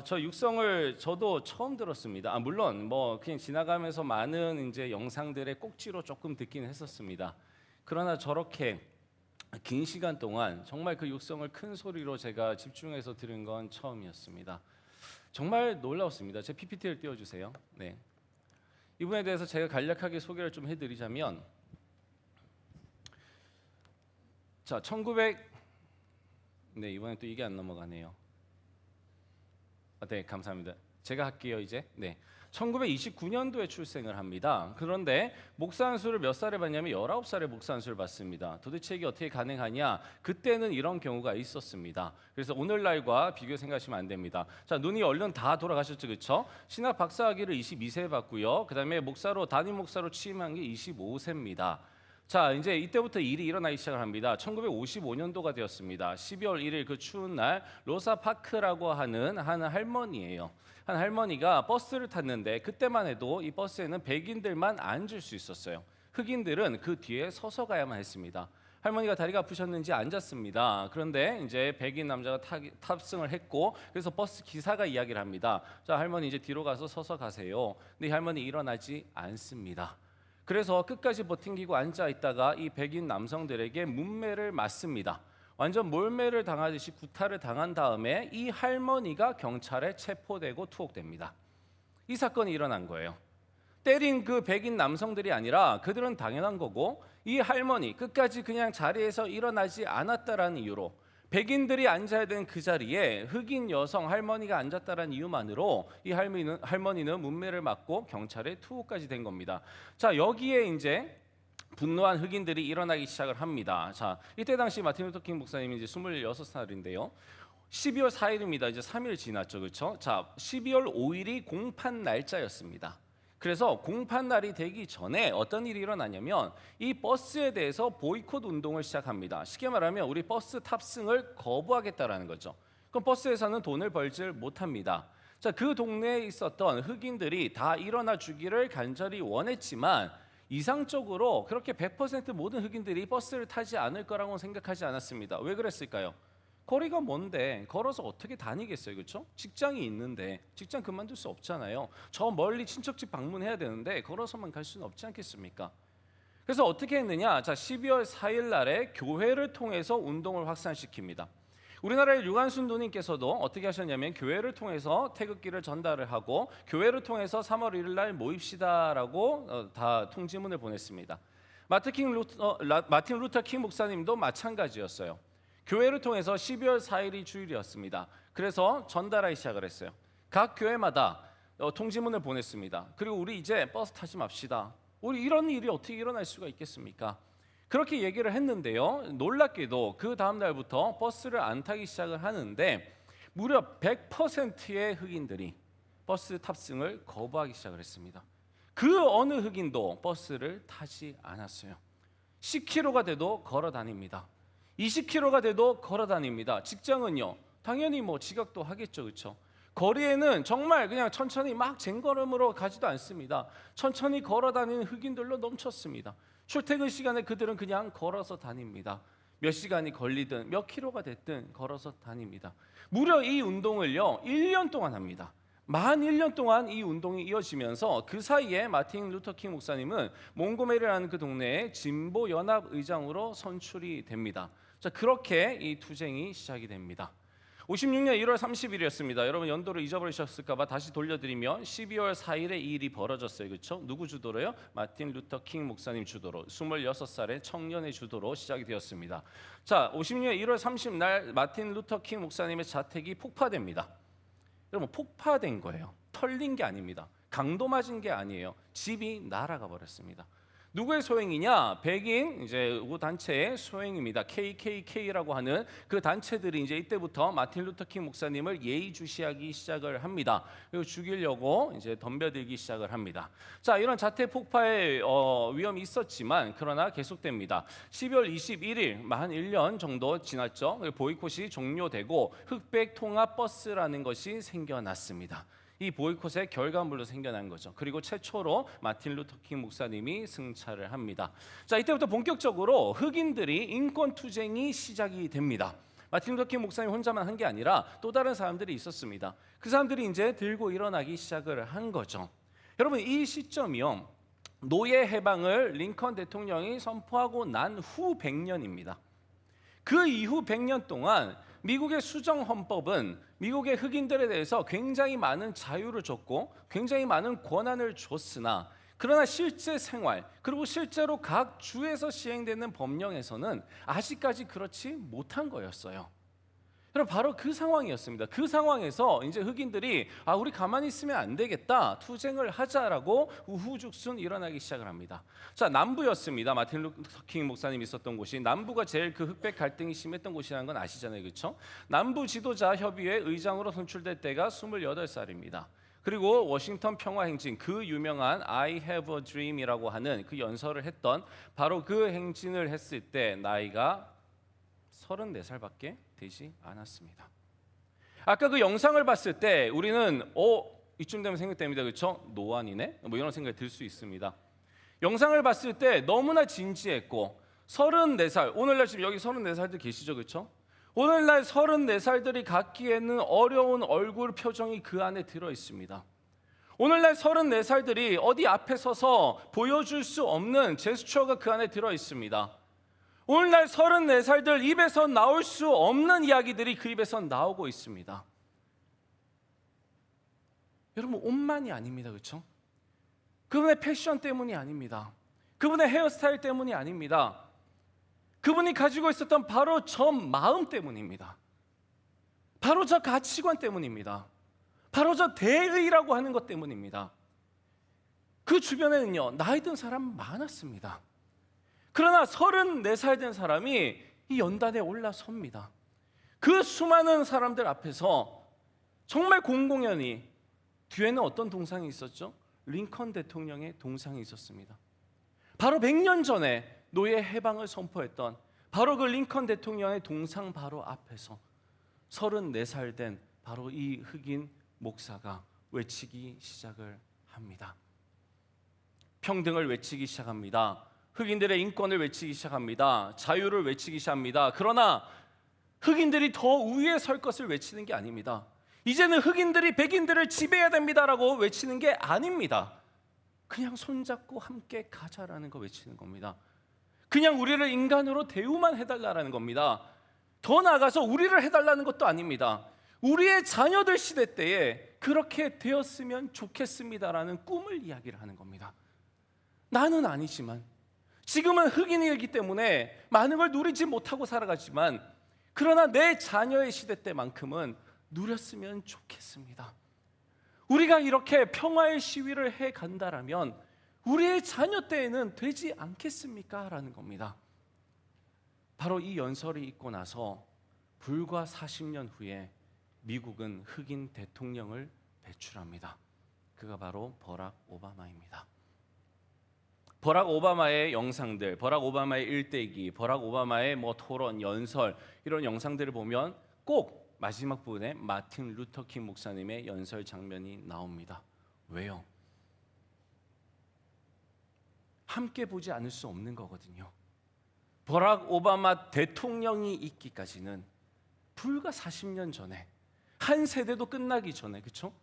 [SPEAKER 5] 저 육성을 저도 처음 들었습니다. 물론 뭐 그냥 지나가면서 많은 이제 영상들의 꼭지로 조금 듣긴 했었습니다. 그러나 저렇게 긴 시간 동안 정말 그 육성을 큰 소리로 제가 집중해서 들은 건 처음이었습니다. 정말 놀라웠습니다. 제 PPT를 띄워주세요. 네. 이분에 대해서 제가 간략하게 소개를 좀 해드리자면, 자, 네, 이번에 또 이게 안 넘어가네요. 네, 감사합니다. 제가 할게요 이제. 네, 1929년도에 출생을 합니다. 그런데 목사 안수를 몇 살에 받냐면 19살에 목사 안수를 받습니다. 도대체 이게 어떻게 가능하냐? 그때는 이런 경우가 있었습니다. 그래서 오늘날과 비교 생각하시면 안 됩니다. 자, 눈이 얼른 다 돌아가셨죠, 그렇죠? 신학 박사학위를 22세에 받고요. 그다음에 목사로 담임 목사로 취임한 게 25세입니다. 자, 이제 이때부터 일이 일어나기 시작을 합니다. 1955년도가 되었습니다. 12월 1일 그 추운 날 로사 파크라고 하는 한 할머니예요. 한 할머니가 버스를 탔는데 그때만 해도 이 버스에는 백인들만 앉을 수 있었어요. 흑인들은 그 뒤에 서서 가야만 했습니다. 할머니가 다리가 아프셨는지 앉았습니다. 그런데 이제 백인 남자가 탑승을 했고, 그래서 버스 기사가 이야기를 합니다. 자, 할머니 이제 뒤로 가서 서서 가세요. 근데 이 할머니 일어나지 않습니다. 그래서 끝까지 버팅기고 앉아 있다가 이 백인 남성들에게 문매를 맞습니다. 완전 몰매를 당하듯이 구타를 당한 다음에 이 할머니가 경찰에 체포되고 투옥됩니다. 이 사건이 일어난 거예요. 때린 그 백인 남성들이 아니라 그들은 당연한 거고, 이 할머니 끝까지 그냥 자리에서 일어나지 않았다라는 이유로, 백인들이 앉아야 되는 그 자리에 흑인 여성 할머니가 앉았다라는 이유만으로 이 할머니는 문매를 맞고 경찰에 투옥까지 된 겁니다. 자, 여기에 이제 분노한 흑인들이 일어나기 시작을 합니다. 자, 이때 당시 마틴 루터 킹 목사님이 이제 26살인데요. 12월 4일입니다. 이제 3일 지났죠, 그렇죠? 자, 12월 5일이 공판 날짜였습니다. 그래서 공판 날이 되기 전에 어떤 일이 일어나냐면 이 버스에 대해서 보이콧 운동을 시작합니다. 쉽게 말하면 우리 버스 탑승을 거부하겠다라는 거죠. 그럼 버스에서는 돈을 벌질 못합니다. 자, 그 동네에 있었던 흑인들이 다 일어나 주기를 간절히 원했지만 이상적으로 그렇게 100% 모든 흑인들이 버스를 타지 않을 거라고 생각하지 않았습니다. 왜 그랬을까요? 거리가 먼데 걸어서 어떻게 다니겠어요, 그렇죠? 직장이 있는데 직장 그만둘 수 없잖아요. 저 멀리 친척집 방문해야 되는데 걸어서만 갈 수는 없지 않겠습니까? 그래서 어떻게 했느냐? 자, 12월 4일 날에 교회를 통해서 운동을 확산시킵니다. 우리나라의 류관순 도님께서도 어떻게 하셨냐면 교회를 통해서 태극기를 전달을 하고 교회를 통해서 3월 1일 날 모입시다라고 다 통지문을 보냈습니다. 마틴 루터 킹 목사님도 마찬가지였어요. 교회를 통해서 12월 4일이 주일이었습니다. 그래서 전달하기 시작을 했어요. 각 교회마다 통지문을 보냈습니다. 그리고 우리 이제 버스 타지 맙시다. 우리 이런 일이 어떻게 일어날 수가 있겠습니까? 그렇게 얘기를 했는데요. 놀랍게도 그 다음 날부터 버스를 안 타기 시작을 하는데 무려 100%의 흑인들이 버스 탑승을 거부하기 시작을 했습니다. 그 어느 흑인도 버스를 타지 않았어요. 10km가 돼도 걸어 다닙니다. 20km가 돼도 걸어 다닙니다. 직장은요, 당연히 뭐 지각도 하겠죠, 그렇죠? 거리에는 정말 그냥 천천히 막 쟁걸음으로 가지도 않습니다. 천천히 걸어 다니는 흑인들로 넘쳤습니다. 출퇴근 시간에 그들은 그냥 걸어서 다닙니다. 몇 시간이 걸리든 몇 킬로가 됐든 걸어서 다닙니다. 무려 이 운동을요 1년 동안 합니다. 만 1년 동안 이 운동이 이어지면서 그 사이에 마틴 루터 킹 목사님은 몽고메리라는 그 동네의 진보 연합 의장으로 선출이 됩니다. 자, 그렇게 이 투쟁이 시작이 됩니다. 56년 1월 30일이었습니다. 여러분 연도를 잊어버리셨을까 봐 다시 돌려드리면 12월 4일에 이 일이 벌어졌어요. 그렇죠? 누구 주도로요? 마틴 루터 킹 목사님 주도로 26살의 청년의 주도로 시작이 되었습니다. 자, 56년 1월 30일 마틴 루터 킹 목사님의 자택이 폭파됩니다. 여러분 폭파된 거예요. 털린 게 아닙니다. 강도 맞은 게 아니에요. 집이 날아가 버렸습니다. 누구의 소행이냐? 백인 이제 그 단체의 소행입니다. KKK라고 하는 그 단체들이 이제 이때부터 마틴 루터 킹 목사님을 예의주시하기 시작을 합니다. 그리고 죽이려고 이제 덤벼들기 시작을 합니다. 자, 이런 자택 폭파의 위험이 있었지만 그러나 계속됩니다. 12월 21일 만 1년 정도 지났죠. 보이콧이 종료되고 흑백 통합 버스라는 것이 생겨났습니다. 이 보이콧의 결과물로 생겨난 거죠. 그리고 최초로 마틴 루터 킹 목사님이 승차를 합니다. 자, 이때부터 본격적으로 흑인들이 인권 투쟁이 시작이 됩니다. 마틴 루터 킹 목사님 혼자만 한 게 아니라 또 다른 사람들이 있었습니다. 그 사람들이 이제 들고 일어나기 시작을 한 거죠. 여러분 이 시점이요, 노예 해방을 링컨 대통령이 선포하고 난 후 100년입니다. 그 이후 100년 동안 미국의 수정 헌법은 미국의 흑인들에 대해서 굉장히 많은 자유를 줬고 굉장히 많은 권한을 줬으나 그러나 실제 생활 그리고 실제로 각 주에서 시행되는 법령에서는 아직까지 그렇지 못한 거였어요. 여러분 바로 그 상황이었습니다. 그 상황에서 이제 흑인들이 우리 가만히 있으면 안 되겠다, 투쟁을 하자라고 우후죽순 일어나기 시작을 합니다. 자, 남부였습니다. 마틴 루터 킹 목사님이 있었던 곳이 남부가 제일 그 흑백 갈등이 심했던 곳이라는 건 아시잖아요, 그렇죠? 남부 지도자 협의회 의장으로 선출될 때가 28살입니다. 그리고 워싱턴 평화행진, 그 유명한 I have a dream이라고 하는 그 연설을 했던 바로 그 행진을 했을 때 나이가 34살밖에 되지 않았습니다. 아까 그 영상을 봤을 때 우리는 이쯤 되면 생각됩니다, 그렇죠? 노안이네? 뭐 이런 생각이 들 수 있습니다. 영상을 봤을 때 너무나 진지했고 34살, 오늘날 지금 여기 34살들 계시죠, 그렇죠? 오늘날 34살들이 갖기에는 어려운 얼굴 표정이 그 안에 들어 있습니다. 오늘날 34살들이 어디 앞에 서서 보여줄 수 없는 제스처가 그 안에 들어 있습니다. 오늘날 34살들 입에서 나올 수 없는 이야기들이 그 입에서 나오고 있습니다. 여러분, 옷만이 아닙니다, 그렇죠? 그분의 패션 때문이 아닙니다. 그분의 헤어스타일 때문이 아닙니다. 그분이 가지고 있었던 바로 저 마음 때문입니다. 바로 저 가치관 때문입니다. 바로 저 대의라고 하는 것 때문입니다. 그 주변에는요, 나이 든 사람 많았습니다. 그러나 34살 된 사람이 이 연단에 올라섭니다. 그 수많은 사람들 앞에서 정말 공공연히, 뒤에는 어떤 동상이 있었죠? 링컨 대통령의 동상이 있었습니다. 바로 100년 전에 노예 해방을 선포했던 바로 그 링컨 대통령의 동상 바로 앞에서 34살 된 바로 이 흑인 목사가 외치기 시작을 합니다. 평등을 외치기 시작합니다. 흑인들의 인권을 외치기 시작합니다. 자유를 외치기 시작합니다. 그러나 흑인들이 더 위에 설 것을 외치는 게 아닙니다. 이제는 흑인들이 백인들을 지배해야 됩니다라고 외치는 게 아닙니다. 그냥 손잡고 함께 가자라는 거 외치는 겁니다. 그냥 우리를 인간으로 대우만 해달라는 겁니다. 더 나아가서 우리를 해달라는 것도 아닙니다. 우리의 자녀들 시대 때에 그렇게 되었으면 좋겠습니다라는 꿈을 이야기를 하는 겁니다. 나는 아니지만, 지금은 흑인이기 때문에 많은 걸 누리지 못하고 살아가지만, 그러나 내 자녀의 시대 때만큼은 누렸으면 좋겠습니다. 우리가 이렇게 평화의 시위를 해 간다라면 우리의 자녀 때에는 되지 않겠습니까? 라는 겁니다. 바로 이 연설이 있고 나서 불과 40년 후에 미국은 흑인 대통령을 배출합니다. 그가 바로 버락 오바마입니다. 버락 오바마의 영상들, 버락 오바마의 일대기, 버락 오바마의 토론, 연설, 이런 영상들을 보면 꼭 마지막 부분에 마틴 루터 킹 목사님의 연설 장면이 나옵니다. 왜요? 함께 보지 않을 수 없는 거거든요. 버락 오바마 대통령이 있기까지는 불과 40년 전에, 한 세대도 끝나기 전에, 그렇죠?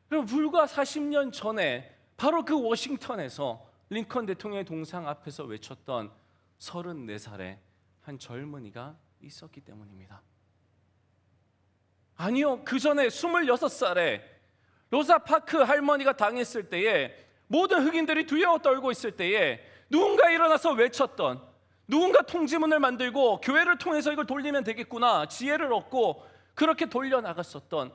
[SPEAKER 5] 그럼 불과 40년 전에 바로 그 워싱턴에서 링컨 대통령의 동상 앞에서 외쳤던 34살의 한 젊은이가 있었기 때문입니다. 아니요, 그 전에 26살에 로사 파크 할머니가 당했을 때에 모든 흑인들이 두려워 떨고 있을 때에 누군가 일어나서 외쳤던, 누군가 통지문을 만들고 교회를 통해서 이걸 돌리면 되겠구나 지혜를 얻고 그렇게 돌려나갔었던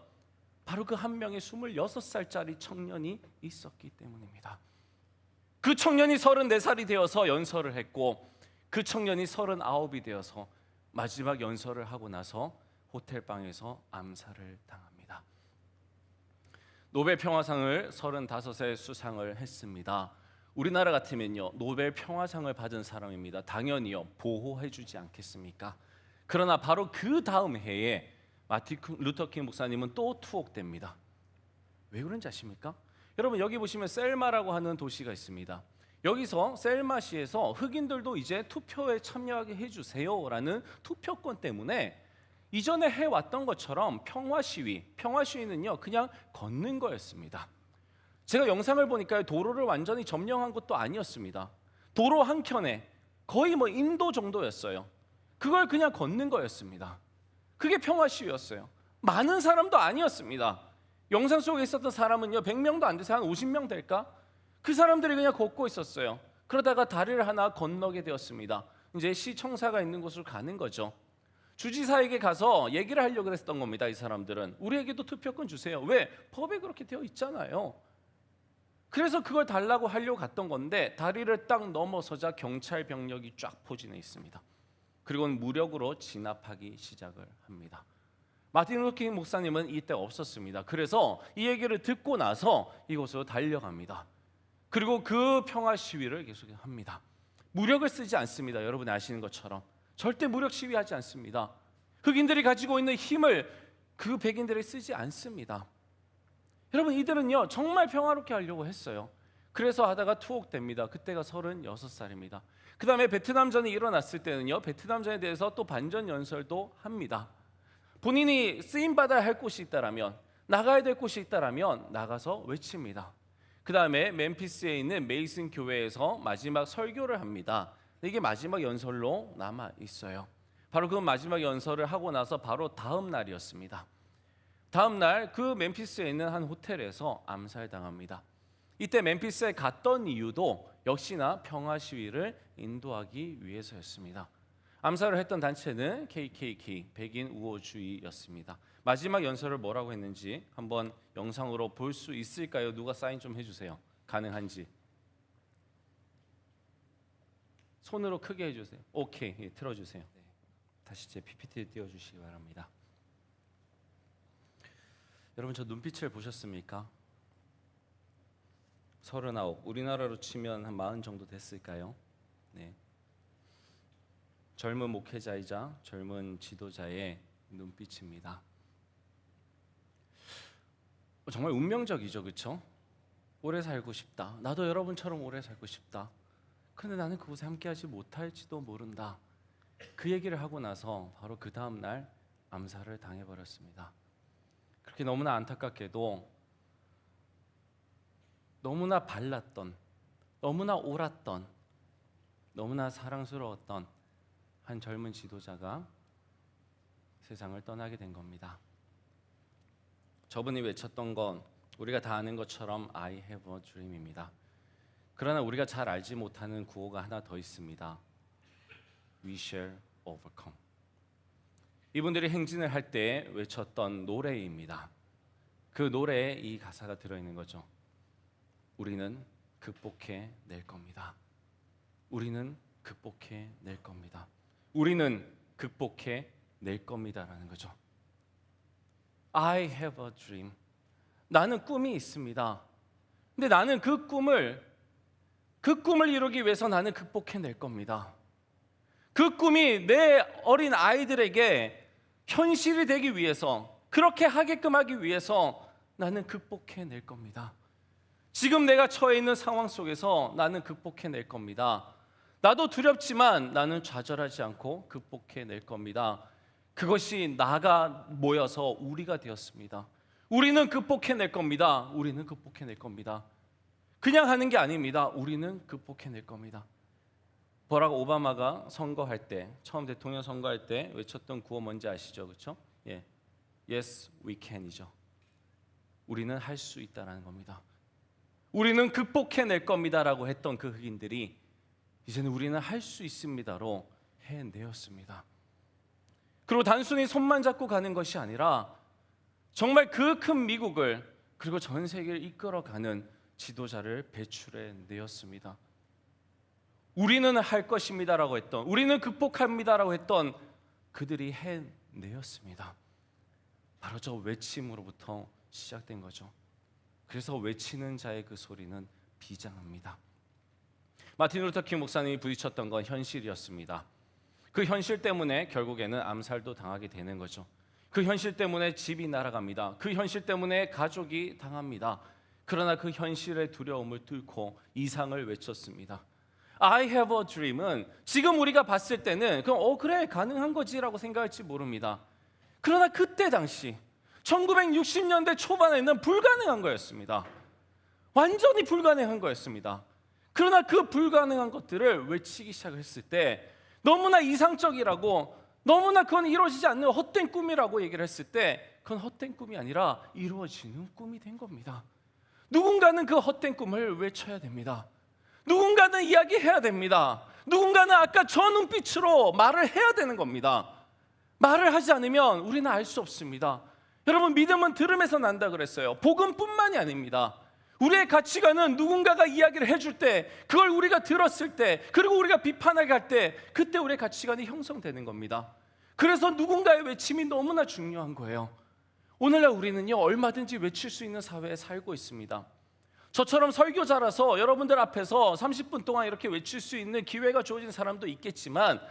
[SPEAKER 5] 바로 그 한 명의 26살짜리 청년이 있었기 때문입니다. 그 청년이 34살이 되어서 연설을 했고, 그 청년이 39이 되어서 마지막 연설을 하고 나서 호텔방에서 암살을 당합니다. 노벨 평화상을 35세 수상을 했습니다. 우리나라 같으면요, 노벨 평화상을 받은 사람입니다. 당연히요, 보호해주지 않겠습니까? 그러나 바로 그 다음 해에 마틴 루터 킹 목사님은 또 투옥됩니다. 왜 그런지 아십니까? 여러분, 여기 보시면 셀마라고 하는 도시가 있습니다. 여기서 셀마시에서 흑인들도 이제 투표에 참여하게 해주세요라는 투표권 때문에 이전에 해왔던 것처럼 평화시위는요 그냥 걷는 거였습니다. 제가 영상을 보니까 도로를 완전히 점령한 것도 아니었습니다. 도로 한켠에 거의 인도 정도였어요. 그걸 그냥 걷는 거였습니다. 그게 평화시위였어요. 많은 사람도 아니었습니다. 영상 속에 있었던 사람은요 100명도 안 돼서 한 50명 될까? 그 사람들이 그냥 걷고 있었어요. 그러다가 다리를 하나 건너게 되었습니다. 이제 시청사가 있는 곳으로 가는 거죠. 주지사에게 가서 얘기를 하려고 했던 겁니다. 이 사람들은 우리에게도 투표권 주세요. 왜? 법에 그렇게 되어 있잖아요. 그래서 그걸 달라고 하려고 갔던 건데 다리를 딱 넘어서자 경찰 병력이 쫙 포진해 있습니다. 그리고는 무력으로 진압하기 시작을 합니다. 마틴 루터 킹 목사님은 이때 없었습니다. 그래서 이 얘기를 듣고 나서 이곳으로 달려갑니다. 그리고 그 평화 시위를 계속합니다. 무력을 쓰지 않습니다. 여러분이 아시는 것처럼 절대 무력 시위하지 않습니다. 흑인들이 가지고 있는 힘을 그 백인들이 쓰지 않습니다. 여러분, 이들은요 정말 평화롭게 하려고 했어요. 그래서 하다가 투옥됩니다. 그때가 36살입니다. 그 다음에 베트남전이 일어났을 때는요, 베트남전에 대해서 또 반전 연설도 합니다. 본인이 쓰임받아야 할 곳이 있다라면, 나가야 될 곳이 있다라면 나가서 외칩니다. 그 다음에 멤피스에 있는 메이슨 교회에서 마지막 설교를 합니다. 이게 마지막 연설로 남아 있어요. 바로 그 마지막 연설을 하고 나서 바로 다음 날이었습니다. 다음 날 그 멤피스에 있는 한 호텔에서 암살당합니다. 이때 멤피스에 갔던 이유도 역시나 평화 시위를 인도하기 위해서였습니다. 암살을 했던 단체는 KKK, 백인 우호주의였습니다. 마지막 연설을 뭐라고 했는지 한번 영상으로 볼 수 있을까요? 누가 사인 좀 해주세요. 가능한지. 손으로 크게 해주세요. 오케이, 예, 틀어주세요. 네. 다시 제 PPT 띄워주시기 바랍니다. 여러분, 저 눈빛을 보셨습니까? 39, 우리나라로 치면 한 40 정도 됐을까요? 네. 젊은 목회자이자 젊은 지도자의 눈빛입니다. 정말 운명적이죠, 그렇죠? 오래 살고 싶다. 나도 여러분처럼 오래 살고 싶다. 그런데 나는 그곳에 함께하지 못할지도 모른다. 그 얘기를 하고 나서 바로 그 다음 날 암살을 당해버렸습니다. 그렇게 너무나 안타깝게도 너무나 발랐던, 너무나 옳았던, 너무나 사랑스러웠던 한 젊은 지도자가 세상을 떠나게 된 겁니다. 저분이 외쳤던 건 우리가 다 아는 것처럼 I have a dream입니다. 그러나 우리가 잘 알지 못하는 구호가 하나 더 있습니다. We shall overcome. 이분들이 행진을 할 때 외쳤던 노래입니다. 그 노래에 이 가사가 들어있는 거죠. 우리는 극복해 낼 겁니다. 우리는 극복해 낼 겁니다. 우리는 극복해 낼 겁니다라는 거죠. I have a dream. 나는 꿈이 있습니다. 근데 나는 그 꿈을 이루기 위해서 나는 극복해 낼 겁니다. 그 꿈이 내 어린 아이들에게 현실이 되기 위해서, 그렇게 하게끔 하기 위해서 나는 극복해 낼 겁니다. 지금 내가 처해 있는 상황 속에서 나는 극복해 낼 겁니다. 나도 두렵지만 나는 좌절하지 않고 극복해 낼 겁니다. 그것이 나가 모여서 우리가 되었습니다. 우리는 극복해 낼 겁니다. 우리는 극복해 낼 겁니다. 그냥 하는 게 아닙니다. 우리는 극복해 낼 겁니다. 버락 오바마가 선거할 때, 처음 대통령 선거할 때 외쳤던 구호 뭔지 아시죠? 그렇죠? 예. Yes, we can이죠. 우리는 할 수 있다라는 겁니다. 우리는 극복해 낼 겁니다라고 했던 그 흑인들이 이제는 우리는 할 수 있습니다로 해내었습니다. 그리고 단순히 손만 잡고 가는 것이 아니라 정말 그 큰 미국을, 그리고 전 세계를 이끌어가는 지도자를 배출해 내었습니다. 우리는 할 것입니다라고 했던, 우리는 극복합니다라고 했던 그들이 해내었습니다. 바로 저 외침으로부터 시작된 거죠. 그래서 외치는 자의 그 소리는 비장합니다. 마틴 루터 킹 목사님이 부딪혔던 건 현실이었습니다. 그 현실 때문에 결국에는 암살도 당하게 되는 거죠. 그 현실 때문에 집이 날아갑니다. 그 현실 때문에 가족이 당합니다. 그러나 그 현실의 두려움을 뚫고 이상을 외쳤습니다. I have a dream은 지금 우리가 봤을 때는 그럼 그래 가능한 거지라고 생각할지 모릅니다. 그러나 그때 당시 1960년대 초반에는 불가능한 거였습니다. 완전히 불가능한 거였습니다. 그러나 그 불가능한 것들을 외치기 시작했을 때 너무나 이상적이라고, 너무나 그건 이루어지지 않는 헛된 꿈이라고 얘기를 했을 때 그건 헛된 꿈이 아니라 이루어지는 꿈이 된 겁니다. 누군가는 그 헛된 꿈을 외쳐야 됩니다. 누군가는 이야기해야 됩니다. 누군가는 아까 저 눈빛으로 말을 해야 되는 겁니다. 말을 하지 않으면 우리는 알 수 없습니다. 여러분, 믿음은 들음에서 난다 그랬어요. 복음뿐만이 아닙니다. 우리의 가치관은 누군가가 이야기를 해줄 때, 그걸 우리가 들었을 때, 그리고 우리가 비판하게 할 때, 그때 우리의 가치관이 형성되는 겁니다. 그래서 누군가의 외침이 너무나 중요한 거예요. 오늘날 우리는요, 얼마든지 외칠 수 있는 사회에 살고 있습니다. 저처럼 설교자라서 여러분들 앞에서 30분 동안 이렇게 외칠 수 있는 기회가 주어진 사람도 있겠지만,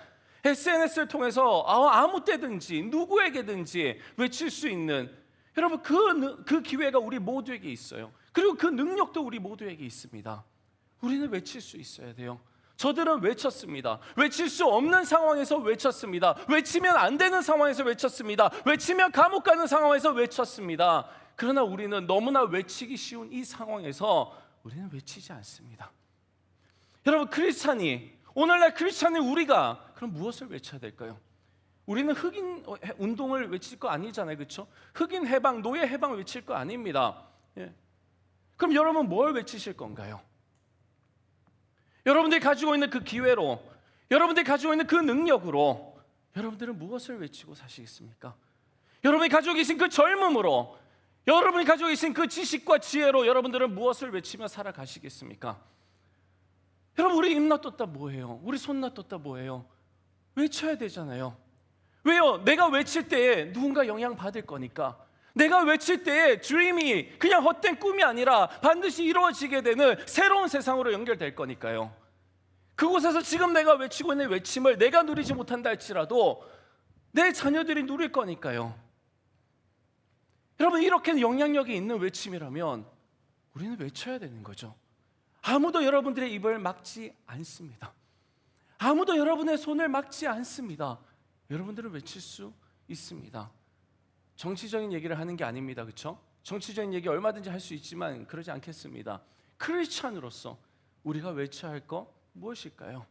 [SPEAKER 5] SNS를 통해서 아무 때든지 누구에게든지 외칠 수 있는, 여러분 그 기회가 우리 모두에게 있어요. 그리고 그 능력도 우리 모두에게 있습니다. 우리는 외칠 수 있어야 돼요. 저들은 외쳤습니다. 외칠 수 없는 상황에서 외쳤습니다. 외치면 안 되는 상황에서 외쳤습니다. 외치면 감옥 가는 상황에서 외쳤습니다. 그러나 우리는 너무나 외치기 쉬운 이 상황에서 우리는 외치지 않습니다. 여러분, 오늘날 크리스찬이 우리가 그럼 무엇을 외쳐야 될까요? 우리는 흑인 운동을 외칠 거 아니잖아요, 그렇죠? 흑인 해방, 노예 해방 외칠 거 아닙니다. 예. 그럼 여러분 뭘 외치실 건가요? 여러분들이 가지고 있는 그 기회로, 여러분들이 가지고 있는 그 능력으로 여러분들은 무엇을 외치고 사시겠습니까? 여러분이 가지고 계신 그 젊음으로, 여러분이 가지고 계신 그 지식과 지혜로 여러분들은 무엇을 외치며 살아가시겠습니까? 여러분, 우리 입 놔뒀다 뭐해요? 우리 손 놔뒀다 뭐해요? 외쳐야 되잖아요. 왜요? 내가 외칠 때에 누군가 영향받을 거니까. 내가 외칠 때에 드림이 그냥 헛된 꿈이 아니라 반드시 이루어지게 되는 새로운 세상으로 연결될 거니까요. 그곳에서 지금 내가 외치고 있는 외침을 내가 누리지 못한다 할지라도 내 자녀들이 누릴 거니까요. 여러분, 이렇게 영향력이 있는 외침이라면 우리는 외쳐야 되는 거죠. 아무도 여러분들의 입을 막지 않습니다. 아무도 여러분의 손을 막지 않습니다. 여러분들은 외칠 수 있습니다. 정치적인 얘기를 하는 게 아닙니다, 그렇죠? 정치적인 얘기 얼마든지 할 수 있지만 그러지 않겠습니다. 크리스찬으로서 우리가 외쳐야 할 거 무엇일까요?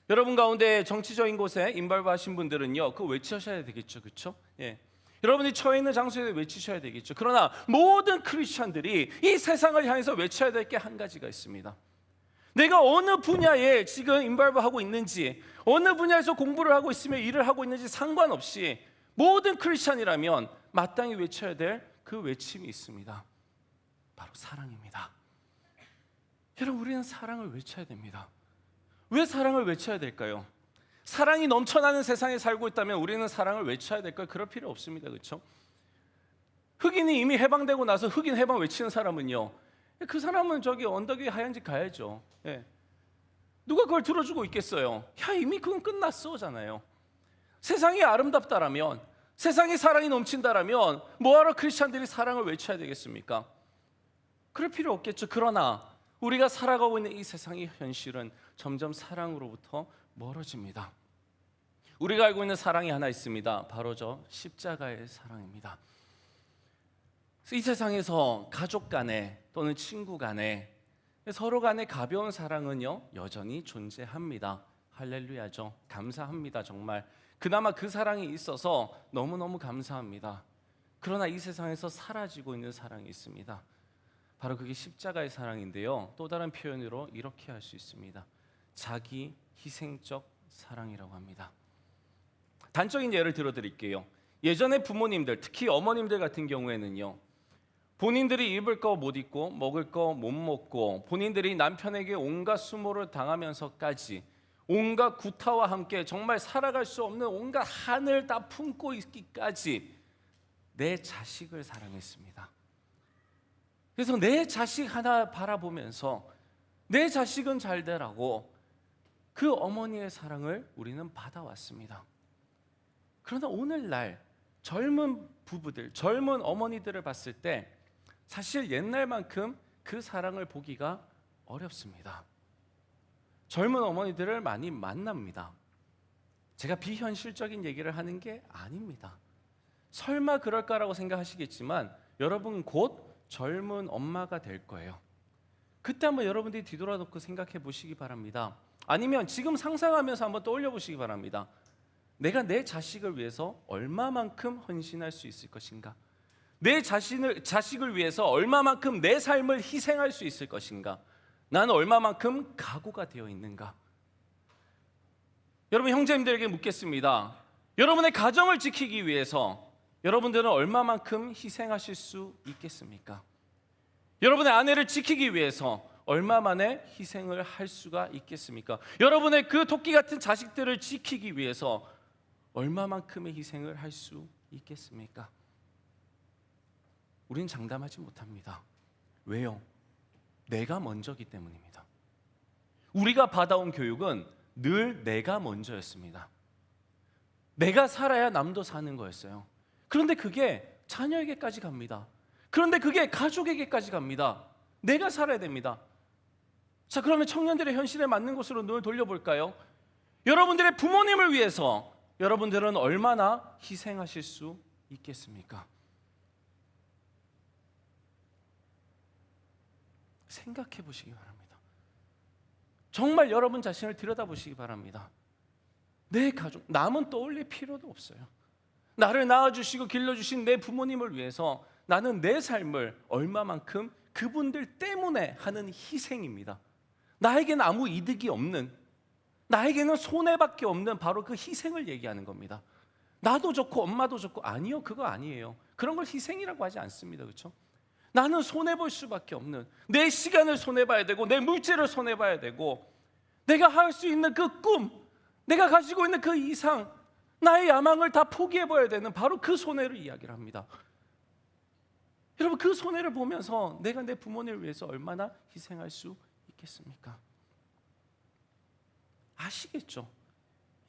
[SPEAKER 5] 여러분 가운데 정치적인 곳에 인발하신 분들은요, 그거 외치셔야 되겠죠, 그렇죠? 예. 여러분이 처해 있는 장소에 외치셔야 되겠죠. 그러나 모든 크리스찬들이 이 세상을 향해서 외쳐야 될 게 한 가지가 있습니다. 내가 어느 분야에 지금 인발하고 있는지, 어느 분야에서 공부를 하고 있으며 일을 하고 있는지 상관없이 모든 크리스찬이라면 마땅히 외쳐야 될 그 외침이 있습니다. 바로 사랑입니다. 여러분, 우리는 사랑을 외쳐야 됩니다. 왜 사랑을 외쳐야 될까요? 사랑이 넘쳐나는 세상에 살고 있다면 우리는 사랑을 외쳐야 될까요? 그럴 필요 없습니다, 그렇죠? 흑인이 이미 해방되고 나서 흑인 해방 외치는 사람은요, 그 사람은 저기 언덕 위에 하얀 집 가야죠. 예. 누가 그걸 들어주고 있겠어요? 야, 이미 그건 끝났어잖아요. 세상이 아름답다라면, 세상에 사랑이 넘친다라면 뭐하러 크리스찬들이 사랑을 외쳐야 되겠습니까? 그럴 필요 없겠죠. 그러나 우리가 살아가고 있는 이 세상의 현실은 점점 사랑으로부터 멀어집니다. 우리가 알고 있는 사랑이 하나 있습니다. 바로 저 십자가의 사랑입니다. 이 세상에서 가족 간에 또는 친구 간에 서로 간의 가벼운 사랑은요, 여전히 존재합니다. 할렐루야죠. 감사합니다. 정말 그나마 그 사랑이 있어서 너무너무 감사합니다. 그러나 이 세상에서 사라지고 있는 사랑이 있습니다. 바로 그게 십자가의 사랑인데요, 또 다른 표현으로 이렇게 할 수 있습니다. 자기 희생적 사랑이라고 합니다. 단적인 예를 들어드릴게요. 예전에 부모님들, 특히 어머님들 같은 경우에는요, 본인들이 입을 거 못 입고 먹을 거 못 먹고 본인들이 남편에게 온갖 수모를 당하면서까지 온갖 구타와 함께 정말 살아갈 수 없는 온갖 한을 다 품고 있기까지 내 자식을 사랑했습니다. 그래서 내 자식 하나 바라보면서 내 자식은 잘 되라고 그 어머니의 사랑을 우리는 받아왔습니다. 그러나 오늘날 젊은 부부들, 젊은 어머니들을 봤을 때 사실 옛날만큼 그 사랑을 보기가 어렵습니다. 젊은 어머니들을 많이 만납니다. 제가 비현실적인 얘기를 하는 게 아닙니다. 설마 그럴까라고 생각하시겠지만 여러분 곧 젊은 엄마가 될 거예요. 그때 한번 여러분들이 뒤돌아놓고 생각해 보시기 바랍니다. 아니면 지금 상상하면서 한번 떠올려 보시기 바랍니다. 내가 내 자식을 위해서 얼마만큼 헌신할 수 있을 것인가? 내 자식을 위해서 얼마만큼 내 삶을 희생할 수 있을 것인가? 나는 얼마만큼 각오가 되어 있는가? 여러분, 형제님들에게 묻겠습니다. 여러분의 가정을 지키기 위해서 여러분들은 얼마만큼 희생하실 수 있겠습니까? 여러분의 아내를 지키기 위해서 얼마만의 희생을 할 수가 있겠습니까? 여러분의 그 토끼 같은 자식들을 지키기 위해서 얼마만큼의 희생을 할 수 있겠습니까? 우린 장담하지 못합니다. 왜요? 내가 먼저기 때문입니다. 우리가 받아온 교육은 늘 내가 먼저였습니다. 내가 살아야 남도 사는 거였어요. 그런데 그게 자녀에게까지 갑니다. 그런데 그게 가족에게까지 갑니다. 내가 살아야 됩니다. 자, 그러면 청년들의 현실에 맞는 곳으로 눈을 돌려볼까요? 여러분들의 부모님을 위해서 여러분들은 얼마나 희생하실 수 있겠습니까? 생각해 보시기 바랍니다. 정말 여러분 자신을 들여다보시기 바랍니다. 내 가족, 남은 떠올릴 필요도 없어요. 나를 낳아주시고 길러주신 내 부모님을 위해서 나는 내 삶을 얼마만큼 그분들 때문에 하는 희생입니다. 나에게는 아무 이득이 없는, 나에게는 손해밖에 없는 바로 그 희생을 얘기하는 겁니다. 나도 좋고 엄마도 좋고, 아니요, 그거 아니에요. 그런 걸 희생이라고 하지 않습니다. 그렇죠? 나는 손해볼 수밖에 없는, 내 시간을 손해봐야 되고 내 물질을 손해봐야 되고 내가 할 수 있는 그 꿈, 내가 가지고 있는 그 이상, 나의 야망을 다 포기해버려야 되는 바로 그 손해를 이야기를 합니다. 여러분, 그 손해를 보면서 내가 내 부모님을 위해서 얼마나 희생할 수 있겠습니까? 아시겠죠?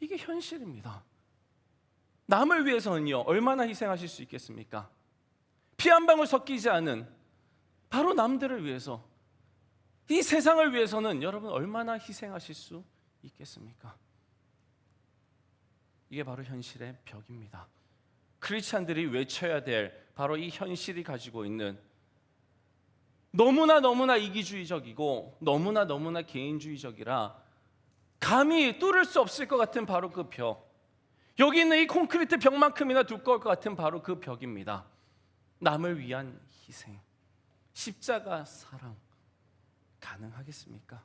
[SPEAKER 5] 이게 현실입니다. 남을 위해서는요, 얼마나 희생하실 수 있겠습니까? 피 한 방울 섞이지 않은 바로 남들을 위해서, 이 세상을 위해서는 여러분 얼마나 희생하실 수 있겠습니까? 이게 바로 현실의 벽입니다. 크리스찬들이 외쳐야 될 바로 이 현실이 가지고 있는 너무나 이기주의적이고 너무나 개인주의적이라 감히 뚫을 수 없을 것 같은 바로 그 벽, 여기 있는 이 콘크리트 벽만큼이나 두꺼울 것 같은 바로 그 벽입니다. 남을 위한 희생, 십자가 사랑 가능하겠습니까?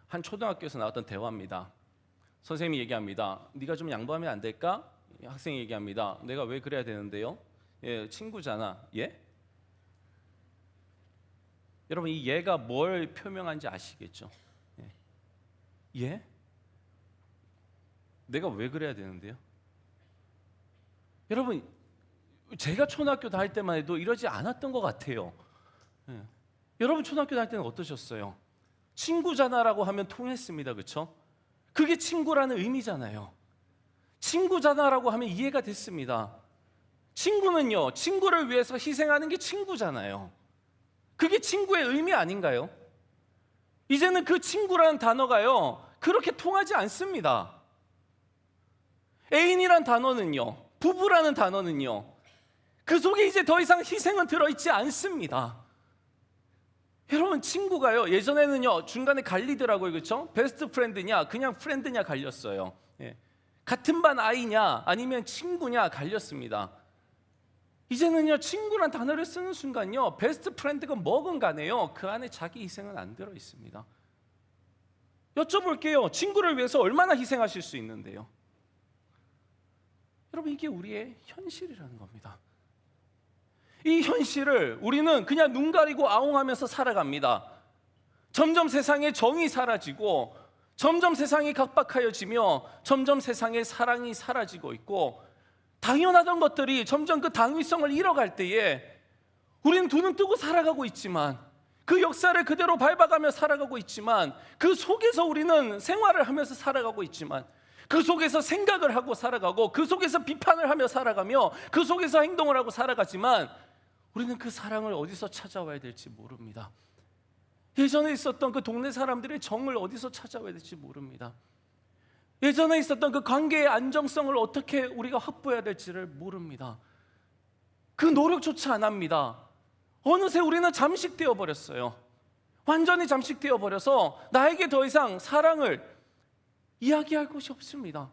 [SPEAKER 5] 한 초등학교에서 나왔던 대화입니다. 선생님이 얘기합니다. 네가 좀 양보하면 안 될까? 학생이 얘기합니다. 내가 왜 그래야 되는데요? 예, 친구잖아. 예? 여러분, 이 예가 뭘 표명한지 아시겠죠? 예? 예? 내가 왜 그래야 되는데요? 여러분, 제가 초등학교 다닐 때만 해도 이러지 않았던 것 같아요. 예. 여러분 초등학교 다닐 때는 어떠셨어요? 친구잖아라고 하면 통했습니다. 그렇죠? 그게 친구라는 의미잖아요. 친구잖아라고 하면 이해가 됐습니다. 친구는요, 친구를 위해서 희생하는 게 친구잖아요. 그게 친구의 의미 아닌가요? 이제는 그 친구라는 단어가요, 그렇게 통하지 않습니다. 애인이란 단어는요, 부부라는 단어는요, 그 속에 이제 더 이상 희생은 들어있지 않습니다. 여러분, 친구가요, 예전에는요 중간에 갈리더라고요. 그렇죠? 베스트 프렌드냐 그냥 프렌드냐 갈렸어요. 예. 같은 반 아이냐 아니면 친구냐 갈렸습니다. 이제는요, 친구란 단어를 쓰는 순간요, 베스트 프렌드가 뭐건 간에요, 그 안에 자기 희생은 안 들어있습니다. 여쭤볼게요. 친구를 위해서 얼마나 희생하실 수 있는데요? 여러분, 이게 우리의 현실이라는 겁니다. 이 현실을 우리는 그냥 눈 가리고 아웅하면서 살아갑니다. 점점 세상에 정이 사라지고, 점점 세상이 각박하여지며, 점점 세상에 사랑이 사라지고 있고, 당연하던 것들이 점점 그 당위성을 잃어갈 때에 우리는 두 눈 뜨고 살아가고 있지만, 그 역사를 그대로 밟아가며 살아가고 있지만, 그 속에서 우리는 생활을 하면서 살아가고 있지만, 그 속에서 생각을 하고 살아가고, 그 속에서 비판을 하며 살아가며, 그 속에서 행동을 하고 살아가지만 우리는 그 사랑을 어디서 찾아와야 될지 모릅니다. 예전에 있었던 그 동네 사람들의 정을 어디서 찾아와야 될지 모릅니다. 예전에 있었던 그 관계의 안정성을 어떻게 우리가 확보해야 될지를 모릅니다. 그 노력조차 안 합니다. 어느새 우리는 잠식되어 버렸어요. 완전히 잠식되어 버려서 나에게 더 이상 사랑을 이야기할 곳이 없습니다.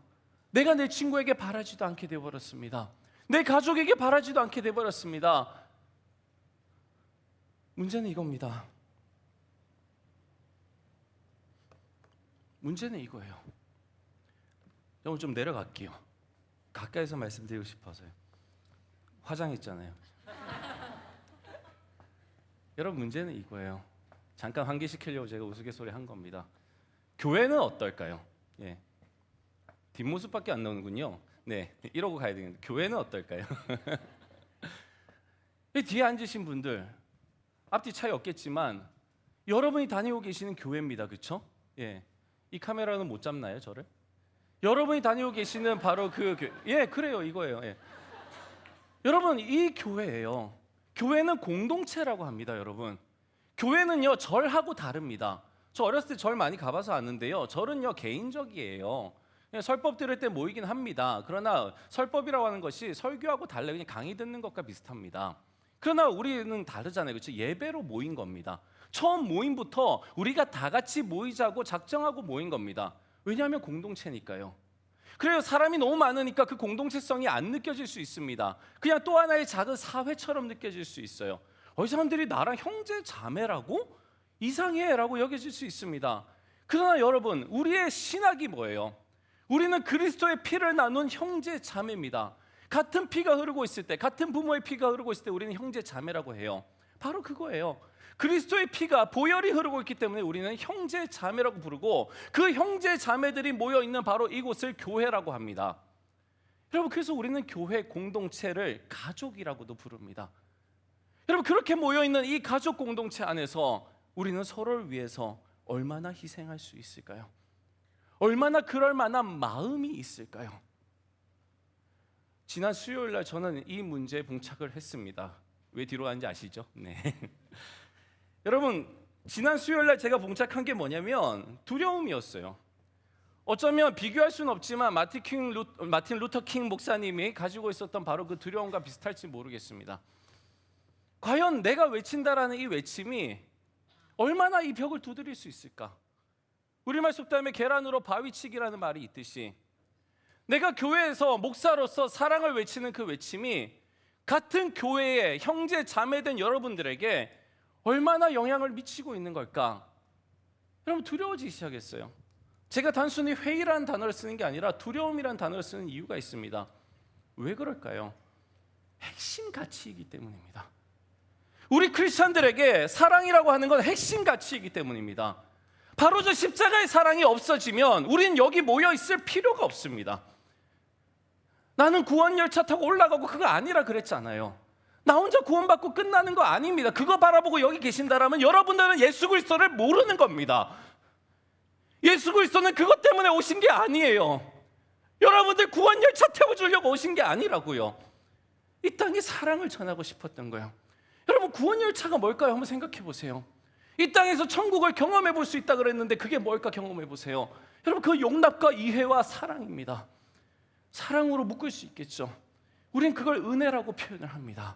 [SPEAKER 5] 내가 내 친구에게 바라지도 않게 되어버렸습니다. 내 가족에게 바라지도 않게 되어버렸습니다. 문제는 이겁니다. 문제는 이거예요. 여러분, 좀 내려갈게요. 가까이서 말씀드리고 싶어서요. 화장했잖아요. 여러분, 문제는 이거예요. 잠깐 환기시키려고 제가 우스갯소리 한 겁니다. 교회는 어떨까요? 예. 뒷모습밖에 안 나오는군요. 네, 이러고 가야 되겠는데, 교회는 어떨까요? 이 뒤에 앉으신 분들 앞뒤 차이 없겠지만 여러분이 다니고 계시는 교회입니다. 그렇죠? 예. 이 카메라는 못 잡나요, 저를? 여러분이 다니고 계시는 바로 그 교회. 예, 그래요, 이거예요. 예. 여러분, 이 교회예요. 교회는 공동체라고 합니다, 여러분. 교회는요 절하고 다릅니다. 저 어렸을 때 절 많이 가봐서 아는데요, 절은요 개인적이에요. 그냥 설법 들을 때 모이긴 합니다. 그러나 설법이라고 하는 것이 설교하고 달라요. 그냥 강의 듣는 것과 비슷합니다. 그러나 우리는 다르잖아요, 그렇죠? 예배로 모인 겁니다. 처음 모임부터 우리가 다 같이 모이자고 작정하고 모인 겁니다. 왜냐하면 공동체니까요. 그래요. 사람이 너무 많으니까 그 공동체성이 안 느껴질 수 있습니다. 그냥 또 하나의 작은 사회처럼 느껴질 수 있어요. 이 사람들이 나랑 형제 자매라고? 이상해 라고 여겨질 수 있습니다. 그러나 여러분, 우리의 신학이 뭐예요? 우리는 그리스도의 피를 나눈 형제 자매입니다. 같은 피가 흐르고 있을 때, 같은 부모의 피가 흐르고 있을 때 우리는 형제 자매라고 해요. 바로 그거예요. 그리스도의 피가 보혈이 흐르고 있기 때문에 우리는 형제 자매라고 부르고, 그 형제 자매들이 모여 있는 바로 이곳을 교회라고 합니다. 여러분, 그래서 우리는 교회 공동체를 가족이라고도 부릅니다. 여러분, 그렇게 모여 있는 이 가족 공동체 안에서 우리는 서로를 위해서 얼마나 희생할 수 있을까요? 얼마나 그럴 만한 마음이 있을까요? 지난 수요일 날 저는 이 문제에 봉착을 했습니다. 왜 뒤로 가는지 아시죠? 네. 여러분, 지난 수요일 날 제가 봉착한 게 뭐냐면 두려움이었어요. 어쩌면 비교할 수는 없지만 마틴 루터 킹 목사님이 가지고 있었던 바로 그 두려움과 비슷할지 모르겠습니다. 과연 내가 외친다라는 이 외침이 얼마나 이 벽을 두드릴 수 있을까? 우리말 속담에 계란으로 바위치기라는 말이 있듯이, 내가 교회에서 목사로서 사랑을 외치는 그 외침이 같은 교회의 형제 자매된 여러분들에게 얼마나 영향을 미치고 있는 걸까? 여러분, 두려워지기 시작했어요. 제가 단순히 회의라는 단어를 쓰는 게 아니라 두려움이라는 단어를 쓰는 이유가 있습니다. 왜 그럴까요? 핵심 가치이기 때문입니다. 우리 크리스천들에게 사랑이라고 하는 건 핵심 가치이기 때문입니다. 바로 저 십자가의 사랑이 없어지면 우리는 여기 모여 있을 필요가 없습니다. 나는 구원 열차 타고 올라가고 그거 아니라 그랬잖아요. 나 혼자 구원받고 끝나는 거 아닙니다. 그거 바라보고 여기 계신다라면 여러분들은 예수 그리스도를 모르는 겁니다. 예수 그리스도는 그것 때문에 오신 게 아니에요. 여러분들 구원 열차 태워주려고 오신 게 아니라고요. 이 땅에 사랑을 전하고 싶었던 거예요. 여러분, 구원 열차가 뭘까요? 한번 생각해 보세요. 이 땅에서 천국을 경험해 볼 수 있다 그랬는데 그게 뭘까? 경험해 보세요. 여러분, 그 용납과 이해와 사랑입니다. 사랑으로 묶을 수 있겠죠. 우린 그걸 은혜라고 표현을 합니다.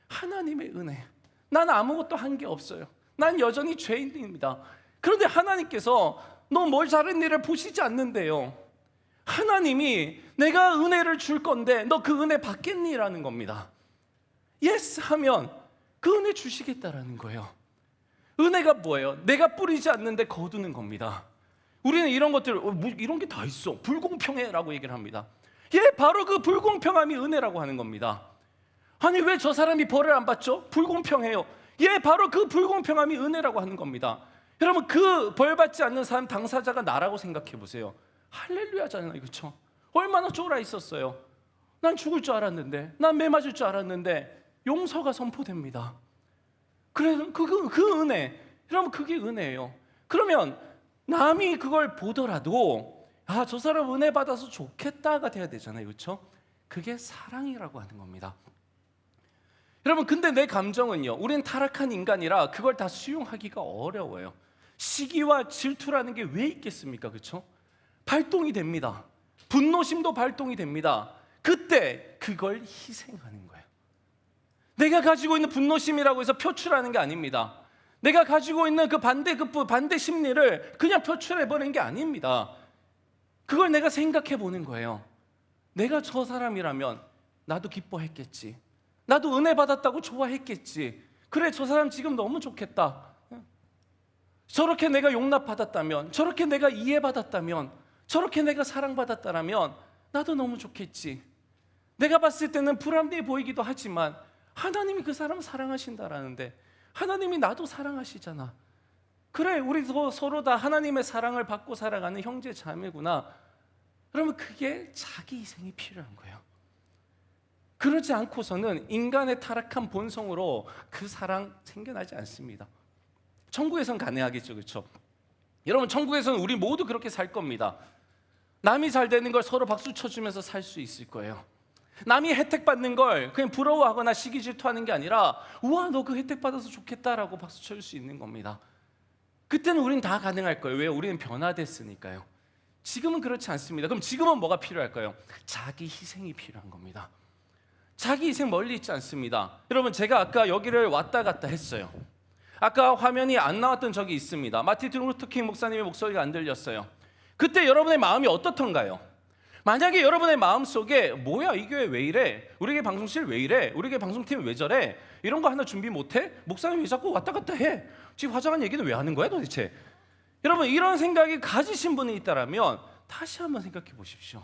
[SPEAKER 5] 하나님의 은혜. 난 아무것도 한 게 없어요. 난 여전히 죄인입니다. 그런데 하나님께서 너 뭘 잘한 일을 보시지 않는데요. 하나님이 내가 은혜를 줄 건데 너 그 은혜 받겠니라는 겁니다. 예스 하면 그 은혜 주시겠다라는 거예요. 은혜가 뭐예요? 내가 뿌리지 않는데 거두는 겁니다. 우리는 이런 것들, 이런 게 다 있어, 불공평해라고 얘기를 합니다. 바로 그 불공평함이 은혜라고 하는 겁니다. 아니, 왜 저 사람이 벌을 안 받죠? 불공평해요. 바로 그 불공평함이 은혜라고 하는 겁니다. 여러분, 그 벌 받지 않는 사람 당사자가 나라고 생각해 보세요. 할렐루야잖아요, 그렇죠? 얼마나 쫄아 있었어요. 난 죽을 줄 알았는데, 난 매 맞을 줄 알았는데 용서가 선포됩니다. 그래서 그 은혜, 여러분, 그게 은혜예요. 그러면 남이 그걸 보더라도 저 사람 은혜 받아서 좋겠다가 돼야 되잖아요, 그렇죠? 그게 사랑이라고 하는 겁니다. 여러분, 근데 내 감정은요, 우린 타락한 인간이라 그걸 다 수용하기가 어려워요. 시기와 질투라는 게 왜 있겠습니까, 그렇죠? 발동이 됩니다. 분노심도 발동이 됩니다. 그때 그걸 희생하는 거예요. 내가 가지고 있는 분노심이라고 해서 표출하는 게 아닙니다. 내가 가지고 있는 그 반대 심리를 그냥 표출해버리는 게 아닙니다. 그걸 내가 생각해 보는 거예요. 내가 저 사람이라면 나도 기뻐했겠지. 나도 은혜 받았다고 좋아했겠지. 그래, 저 사람 지금 너무 좋겠다. 저렇게 내가 용납받았다면, 저렇게 내가 이해받았다면, 저렇게 내가 사랑받았다면 나도 너무 좋겠지. 내가 봤을 때는 불합리해 보이기도 하지만 하나님이 그 사람을 사랑하신다라는데, 하나님이 나도 사랑하시잖아. 그래, 우리도 서로 다 하나님의 사랑을 받고 살아가는 형제 자매구나. 그러면 그게 자기 희생이 필요한 거예요. 그러지 않고서는 인간의 타락한 본성으로 그 사랑 생겨나지 않습니다. 천국에선 가능하겠죠, 그렇죠? 여러분, 천국에서는 우리 모두 그렇게 살 겁니다. 남이 잘 되는 걸 서로 박수 쳐주면서 살 수 있을 거예요. 남이 혜택 받는 걸 그냥 부러워하거나 시기 질투하는 게 아니라 우와 너 그 혜택 받아서 좋겠다라고 박수 칠 수 있는 겁니다. 그때는 우린 다 가능할 거예요. 왜? 우리는 변화됐으니까요. 지금은 그렇지 않습니다. 그럼 지금은 뭐가 필요할까요? 자기 희생이 필요한 겁니다. 자기 희생 멀리 있지 않습니다. 여러분 제가 아까 여기를 왔다 갔다 했어요. 아까 화면이 안 나왔던 적이 있습니다. 마틴 루터 킹 목사님의 목소리가 안 들렸어요. 그때 여러분의 마음이 어떻던가요? 만약에 여러분의 마음속에 뭐야 이 교회 왜 이래? 우리 교회 방송실 왜 이래? 우리 교회 방송팀 왜 저래? 이런 거 하나 준비 못해? 목사님 왜 자꾸 왔다 갔다 해? 지금 화장한 얘기는 왜 하는 거야 도대체? 여러분 이런 생각이 가지신 분이 있다면 다시 한번 생각해 보십시오.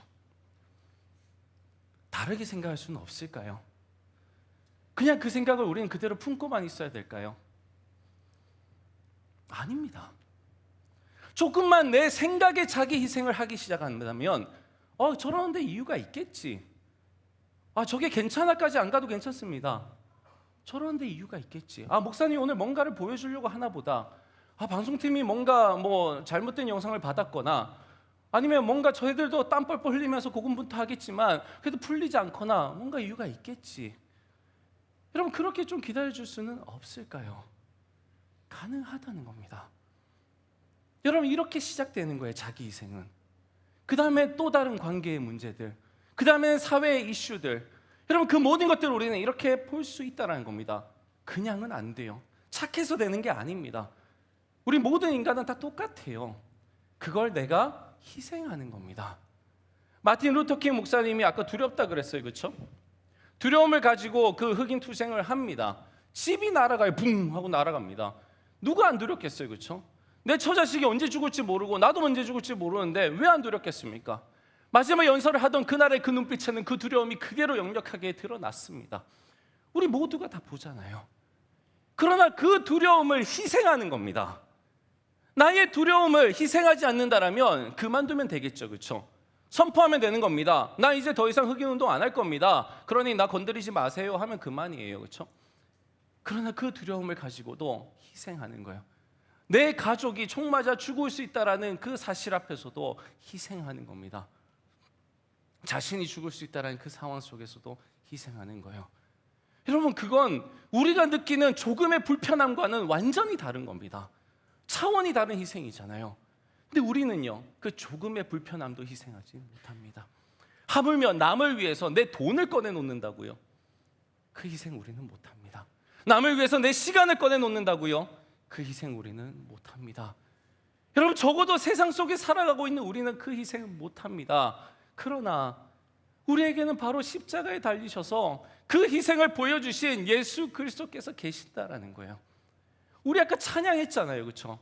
[SPEAKER 5] 다르게 생각할 수는 없을까요? 그냥 그 생각을 우리는 그대로 품고만 있어야 될까요? 아닙니다. 조금만 내 생각에 자기 희생을 하기 시작한다면 저러는데 이유가 있겠지. 저게 괜찮아까지 안 가도 괜찮습니다. 저러는데 이유가 있겠지. 목사님 오늘 뭔가를 보여주려고 하나 보다. 방송팀이 뭔가 잘못된 영상을 받았거나 아니면 뭔가 저희들도 땀 뻘뻘 흘리면서 고군분투하겠지만 그래도 풀리지 않거나 뭔가 이유가 있겠지. 여러분 그렇게 좀 기다려줄 수는 없을까요? 가능하다는 겁니다. 여러분 이렇게 시작되는 거예요. 자기 희생은. 그 다음에 또 다른 관계의 문제들, 그 다음에 사회의 이슈들. 여러분 그 모든 것들을 우리는 이렇게 볼 수 있다는 겁니다. 그냥은 안 돼요. 착해서 되는 게 아닙니다. 우리 모든 인간은 다 똑같아요. 그걸 내가 희생하는 겁니다. 마틴 루터 킹 목사님이 아까 두렵다 그랬어요. 그렇죠? 두려움을 가지고 그 흑인 투쟁을 합니다. 집이 날아가요. 붕 하고 날아갑니다. 누가 안 두렵겠어요. 그렇죠? 내 처자식이 언제 죽을지 모르고 나도 언제 죽을지 모르는데 왜 안 두렵겠습니까? 마지막 연설을 하던 그날의 그 눈빛에는 그 두려움이 그대로 역력하게 드러났습니다. 우리 모두가 다 보잖아요. 그러나 그 두려움을 희생하는 겁니다. 나의 두려움을 희생하지 않는다라면 그만두면 되겠죠. 그렇죠? 선포하면 되는 겁니다. 나 이제 더 이상 흑인 운동 안 할 겁니다. 그러니 나 건드리지 마세요 하면 그만이에요. 그렇죠? 그러나 그 두려움을 가지고도 희생하는 거예요. 내 가족이 총 맞아 죽을 수 있다라는 그 사실 앞에서도 희생하는 겁니다. 자신이 죽을 수 있다라는 그 상황 속에서도 희생하는 거예요. 여러분 그건 우리가 느끼는 조금의 불편함과는 완전히 다른 겁니다. 차원이 다른 희생이잖아요. 근데 우리는요 그 조금의 불편함도 희생하지 못합니다. 하물며 남을 위해서 내 돈을 꺼내놓는다고요? 그 희생 우리는 못합니다. 남을 위해서 내 시간을 꺼내놓는다고요? 그 희생 우리는 못합니다. 여러분 적어도 세상 속에 살아가고 있는 우리는 그 희생을 못합니다. 그러나 우리에게는 바로 십자가에 달리셔서 그 희생을 보여주신 예수 그리스도께서 계신다라는 거예요. 우리 아까 찬양했잖아요. 그렇죠?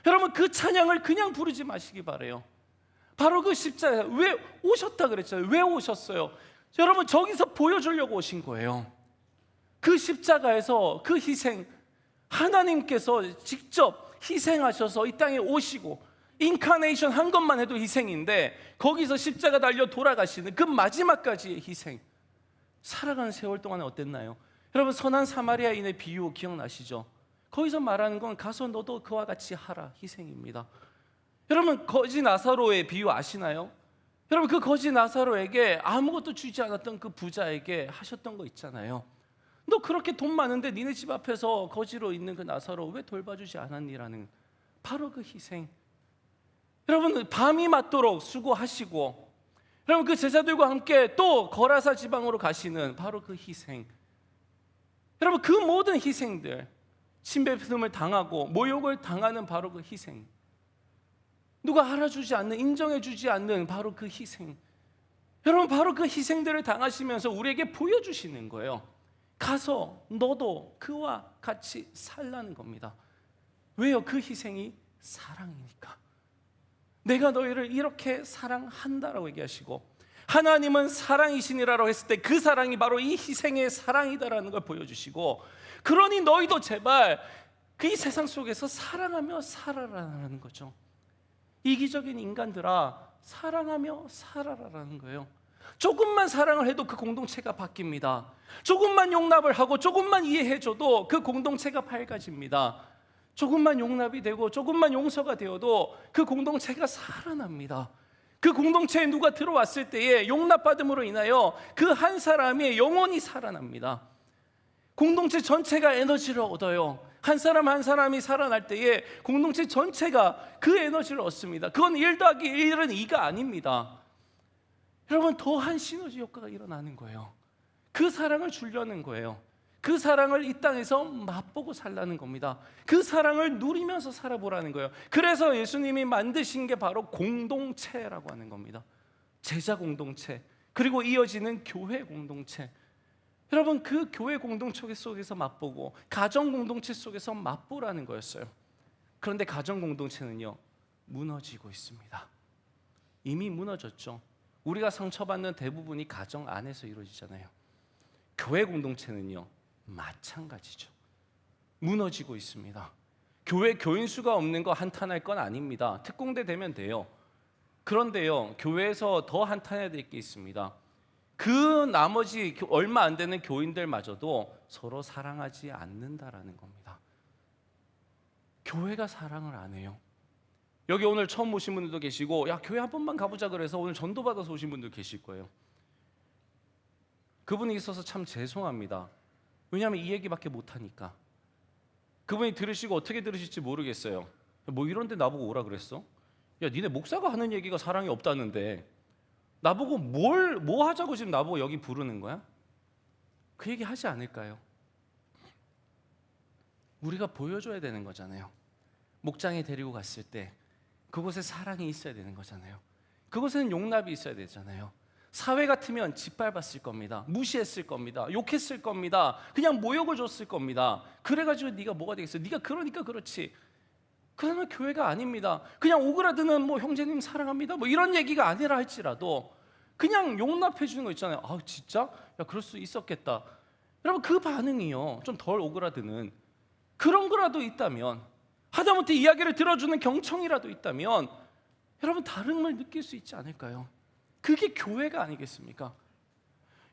[SPEAKER 5] 여러분 그 찬양을 그냥 부르지 마시기 바라요. 바로 그 십자가 왜 오셨다 그랬잖아요. 왜 오셨어요? 여러분 저기서 보여주려고 오신 거예요. 그 십자가에서 그 희생 하나님께서 직접 희생하셔서 이 땅에 오시고 인카네이션 한 것만 해도 희생인데 거기서 십자가 달려 돌아가시는 그 마지막까지의 희생. 살아가는 세월 동안에 어땠나요? 여러분 선한 사마리아인의 비유 기억나시죠? 거기서 말하는 건 가서 너도 그와 같이 하라 희생입니다. 여러분 거지 나사로의 비유 아시나요? 여러분 그 거지 나사로에게 아무것도 주지 않았던 그 부자에게 하셨던 거 있잖아요. 너 그렇게 돈 많은데 니네 집 앞에서 거지로 있는 그 나사로 왜 돌봐주지 않았니라는 바로 그 희생. 여러분 밤이 맞도록 수고하시고 여러분 그 제자들과 함께 또 거라사 지방으로 가시는 바로 그 희생. 여러분 그 모든 희생들 침뱉음을 당하고 모욕을 당하는 바로 그 희생. 누가 알아주지 않는 인정해주지 않는 바로 그 희생. 여러분 바로 그 희생들을 당하시면서 우리에게 보여주시는 거예요. 가서 너도 그와 같이 살라는 겁니다. 왜요? 그 희생이 사랑이니까. 내가 너희를 이렇게 사랑한다라고 얘기하시고 하나님은 사랑이시니라고 했을 때 그 사랑이 바로 이 희생의 사랑이다라는 걸 보여주시고 그러니 너희도 제발 그 세상 속에서 사랑하며 살아라라는 거죠. 이기적인 인간들아 사랑하며 살아라라는 거예요. 조금만 사랑을 해도 그 공동체가 바뀝니다. 조금만 용납을 하고 조금만 이해해줘도 그 공동체가 밝아집니다. 조금만 용납이 되고 조금만 용서가 되어도 그 공동체가 살아납니다. 그 공동체에 누가 들어왔을 때에 용납받음으로 인하여 그 한 사람의 영혼이 살아납니다. 공동체 전체가 에너지를 얻어요. 한 사람 한 사람이 살아날 때에 공동체 전체가 그 에너지를 얻습니다. 그건 1 더하기 1은 2가 아닙니다. 여러분, 더한 시너지 효과가 일어나는 거예요. 그 사랑을 주려는 거예요. 그 사랑을 이 땅에서 맛보고 살라는 겁니다. 그 사랑을 누리면서 살아보라는 거예요. 그래서 예수님이 만드신 게 바로 공동체라고 하는 겁니다. 제자 공동체, 그리고 이어지는 교회 공동체. 여러분, 그 교회 공동체 속에서 맛보고 가정 공동체 속에서 맛보라는 거였어요. 그런데 가정 공동체는요, 무너지고 있습니다. 이미 무너졌죠. 우리가 상처받는 대부분이 가정 안에서 이루어지잖아요. 교회 공동체는요, 마찬가지죠. 무너지고 있습니다. 교회 교인 수가 없는 거 한탄할 건 아닙니다. 특공대 되면 돼요. 그런데요, 교회에서 더 한탄해야 될 게 있습니다. 그 나머지 얼마 안 되는 교인들마저도 서로 사랑하지 않는다라는 겁니다. 교회가 사랑을 안 해요. 여기 오늘 처음 오신 분들도 계시고, 야, 교회 한 번만 가보자 그래서 오늘 전도 받아서 오신 분들 계실 거예요. 그분이 있어서 참 죄송합니다. 왜냐하면 이 얘기밖에 못하니까. 그분이 들으시고 어떻게 들으실지 모르겠어요. 뭐 이런데 나보고 오라 그랬어? 야, 니네 목사가 하는 얘기가 사랑이 없다는데 나보고 뭐 하자고 지금 나보고 여기 부르는 거야? 그 얘기 하지 않을까요? 우리가 보여줘야 되는 거잖아요. 목장에 데리고 갔을 때 그곳에 사랑이 있어야 되는 거잖아요. 그곳에는 용납이 있어야 되잖아요. 사회 같으면 짓밟았을 겁니다. 무시했을 겁니다. 욕했을 겁니다. 그냥 모욕을 줬을 겁니다. 그래가지고 네가 뭐가 되겠어? 네가 그러니까 그렇지. 그러면 교회가 아닙니다. 그냥 오그라드는 뭐 형제님 사랑합니다 뭐 이런 얘기가 아니라 할지라도 그냥 용납해 주는 거 있잖아요. 아, 진짜? 야, 그럴 수 있었겠다. 여러분, 그 반응이요, 좀 덜 오그라드는 그런 거라도 있다면, 하다못해 이야기를 들어주는 경청이라도 있다면 여러분, 다름을 느낄 수 있지 않을까요? 그게 교회가 아니겠습니까?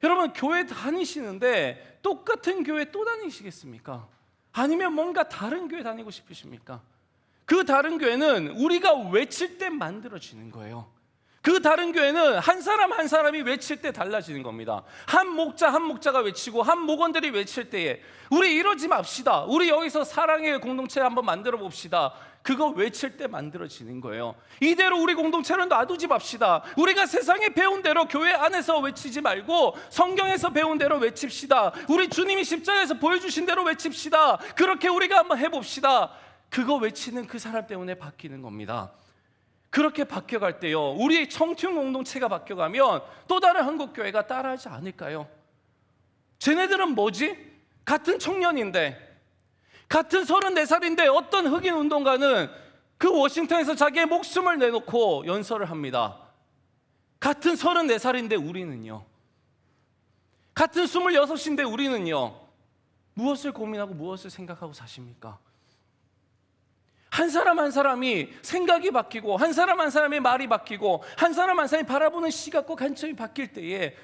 [SPEAKER 5] 여러분, 교회 다니시는데 똑같은 교회 또 다니시겠습니까? 아니면 뭔가 다른 교회 다니고 싶으십니까? 그 다른 교회는 우리가 외칠 때 만들어지는 거예요. 그 다른 교회는 한 사람 한 사람이 외칠 때 달라지는 겁니다. 한 목자 한 목자가 외치고 한 목원들이 외칠 때에 우리 이러지 맙시다. 우리 여기서 사랑의 공동체 한번 만들어 봅시다. 그거 외칠 때 만들어지는 거예요. 이대로 우리 공동체를 놔두지 맙시다. 우리가 세상에 배운 대로 교회 안에서 외치지 말고 성경에서 배운 대로 외칩시다. 우리 주님이 십자가에서 보여주신 대로 외칩시다. 그렇게 우리가 한번 해봅시다. 그거 외치는 그 사람 때문에 바뀌는 겁니다. 그렇게 바뀌어갈 때요, 우리 청춘 공동체가 바뀌어가면 또 다른 한국교회가 따라하지 않을까요? 쟤네들은 뭐지? 같은 청년인데, 같은 34살인데 어떤 흑인 운동가는 그 워싱턴에서 자기의 목숨을 내놓고 연설을 합니다. 같은 34살인데 우리는요, 같은 26인데 우리는요, 무엇을 고민하고 무엇을 생각하고 사십니까? 한 사람 한 사람이 생각이 바뀌고, 한 사람 한 사람의 말이 바뀌고, 한 사람 한 사람이 바라보는 시각과 관점이 바뀔 때에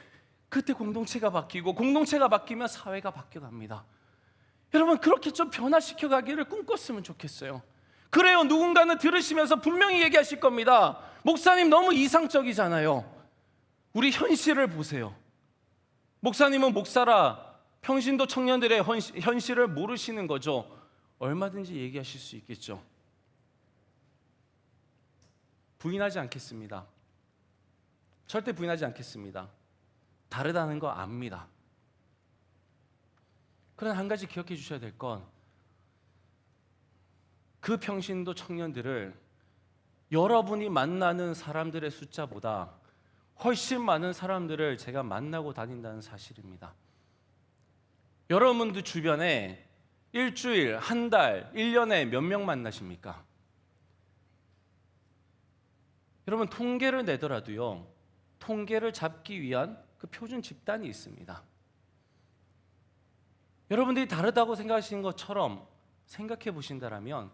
[SPEAKER 5] 그때 공동체가 바뀌고, 공동체가 바뀌면 사회가 바뀌어갑니다. 여러분, 그렇게 좀 변화시켜 가기를 꿈꿨으면 좋겠어요. 그래요, 누군가는 들으시면서 분명히 얘기하실 겁니다. 목사님 너무 이상적이잖아요. 우리 현실을 보세요. 목사님은 목사라 평신도 청년들의 현실을 모르시는 거죠. 얼마든지 얘기하실 수 있겠죠. 부인하지 않겠습니다. 절대 부인하지 않겠습니다. 다르다는 거 압니다. 그러나 한 가지 기억해 주셔야 될 건, 그 평신도 청년들을 여러분이 만나는 사람들의 숫자보다 훨씬 많은 사람들을 제가 만나고 다닌다는 사실입니다. 여러분들 주변에 일주일, 한 달, 1년에 몇 명 만나십니까? 여러분, 통계를 내더라도요, 통계를 잡기 위한 그 표준 집단이 있습니다. 여러분들이 다르다고 생각하시는 것처럼 생각해 보신다면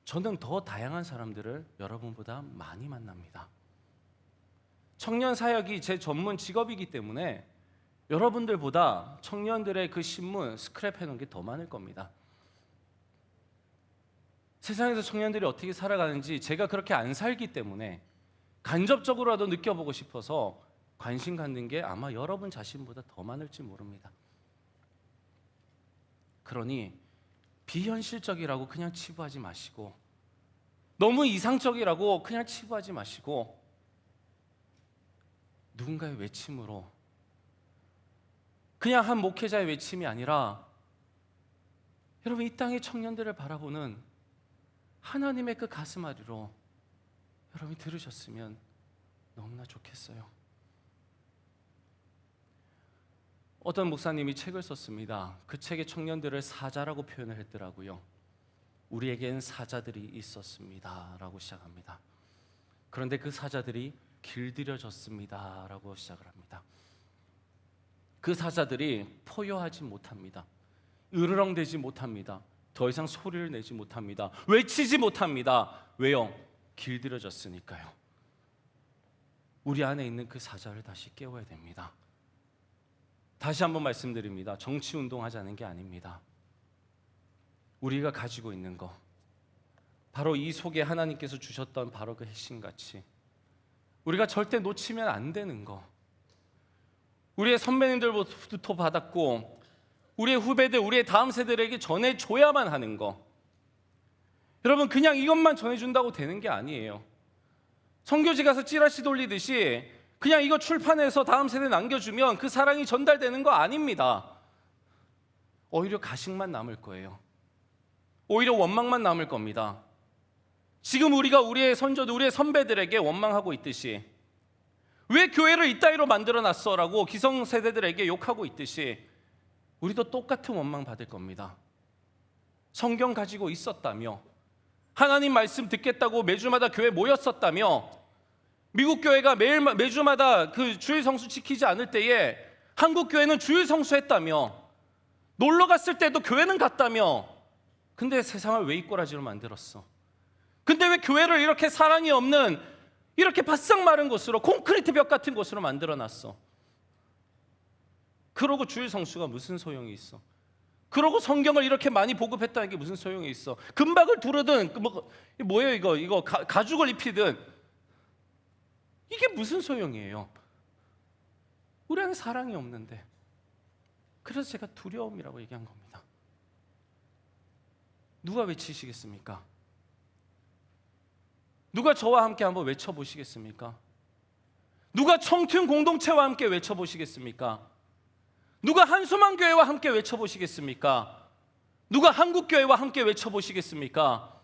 [SPEAKER 5] 저는 더 다양한 사람들을 여러분보다 많이 만납니다. 청년 사역이 제 전문 직업이기 때문에 여러분들보다 청년들의 그 신문 스크랩해 놓은 게 더 많을 겁니다. 세상에서 청년들이 어떻게 살아가는지 제가 그렇게 안 살기 때문에 간접적으로라도 느껴보고 싶어서 관심 갖는 게 아마 여러분 자신보다 더 많을지 모릅니다. 그러니 비현실적이라고 그냥 치부하지 마시고, 너무 이상적이라고 그냥 치부하지 마시고, 누군가의 외침으로, 그냥 한 목회자의 외침이 아니라 여러분 이 땅의 청년들을 바라보는 하나님의 그 가슴앓이로 여러분이 들으셨으면 너무나 좋겠어요. 어떤 목사님이 책을 썼습니다. 그 책에 청년들을 사자라고 표현을 했더라고요. 우리에겐 사자들이 있었습니다 라고 시작합니다. 그런데 그 사자들이 길들여졌습니다 라고 시작을 합니다. 그 사자들이 포효하지 못합니다. 으르렁대지 못합니다. 더 이상 소리를 내지 못합니다. 외치지 못합니다. 왜요? 길들여졌으니까요. 우리 안에 있는 그 사자를 다시 깨워야 됩니다. 다시 한번 말씀드립니다. 정치 운동하자는 게 아닙니다. 우리가 가지고 있는 거, 바로 이 속에 하나님께서 주셨던 바로 그 핵심같이 우리가 절대 놓치면 안 되는 거, 우리의 선배님들부터 받았고 우리의 후배들, 우리의 다음 세대들에게 전해줘야만 하는 거, 여러분 그냥 이것만 전해준다고 되는 게 아니에요. 선교지 가서 찌라시 돌리듯이 그냥 이거 출판해서 다음 세대 남겨주면 그 사랑이 전달되는 거 아닙니다. 오히려 가식만 남을 거예요. 오히려 원망만 남을 겁니다. 지금 우리가 우리의 선조들, 우리의 선배들에게 원망하고 있듯이, 왜 교회를 이따위로 만들어놨어? 라고 기성세대들에게 욕하고 있듯이 우리도 똑같은 원망 받을 겁니다. 성경 가지고 있었다며, 하나님 말씀 듣겠다고 매주마다 교회 모였었다며, 미국 교회가 매주마다 그 주일 성수 지키지 않을 때에 한국 교회는 주일 성수했다며, 놀러 갔을 때도 교회는 갔다며, 근데 세상을 왜 이 꼬라지로 만들었어? 근데 왜 교회를 이렇게 사랑이 없는, 이렇게 바싹 마른 곳으로, 콘크리트 벽 같은 곳으로 만들어놨어? 그러고 주일 성수가 무슨 소용이 있어? 그러고 성경을 이렇게 많이 보급했다는 게 무슨 소용이 있어? 금박을 두르든 뭐예요 이거 가죽을 입히든 이게 무슨 소용이에요? 우리 안에 사랑이 없는데. 그래서 제가 두려움이라고 얘기한 겁니다. 누가 외치시겠습니까? 누가 저와 함께 한번 외쳐보시겠습니까? 누가 청춘 공동체와 함께 외쳐보시겠습니까? 누가 한수만 교회와 함께 외쳐보시겠습니까? 누가 한국교회와 함께 외쳐보시겠습니까?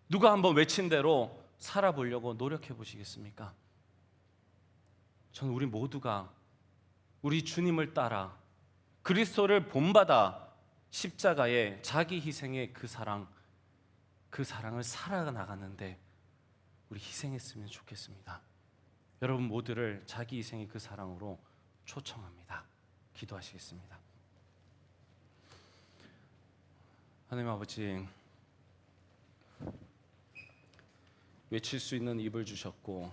[SPEAKER 5] 누가 한번 외친 대로 살아보려고 노력해보시겠습니까? 저는 우리 모두가 우리 주님을 따라 그리스도를 본받아 십자가의 자기 희생의 그 사랑을 살아나가는데 우리 희생했으면 좋겠습니다. 여러분 모두를 자기 희생의 그 사랑으로 초청합니다. 기도하시겠습니다. 하나님 아버지, 외칠 수 있는 입을 주셨고,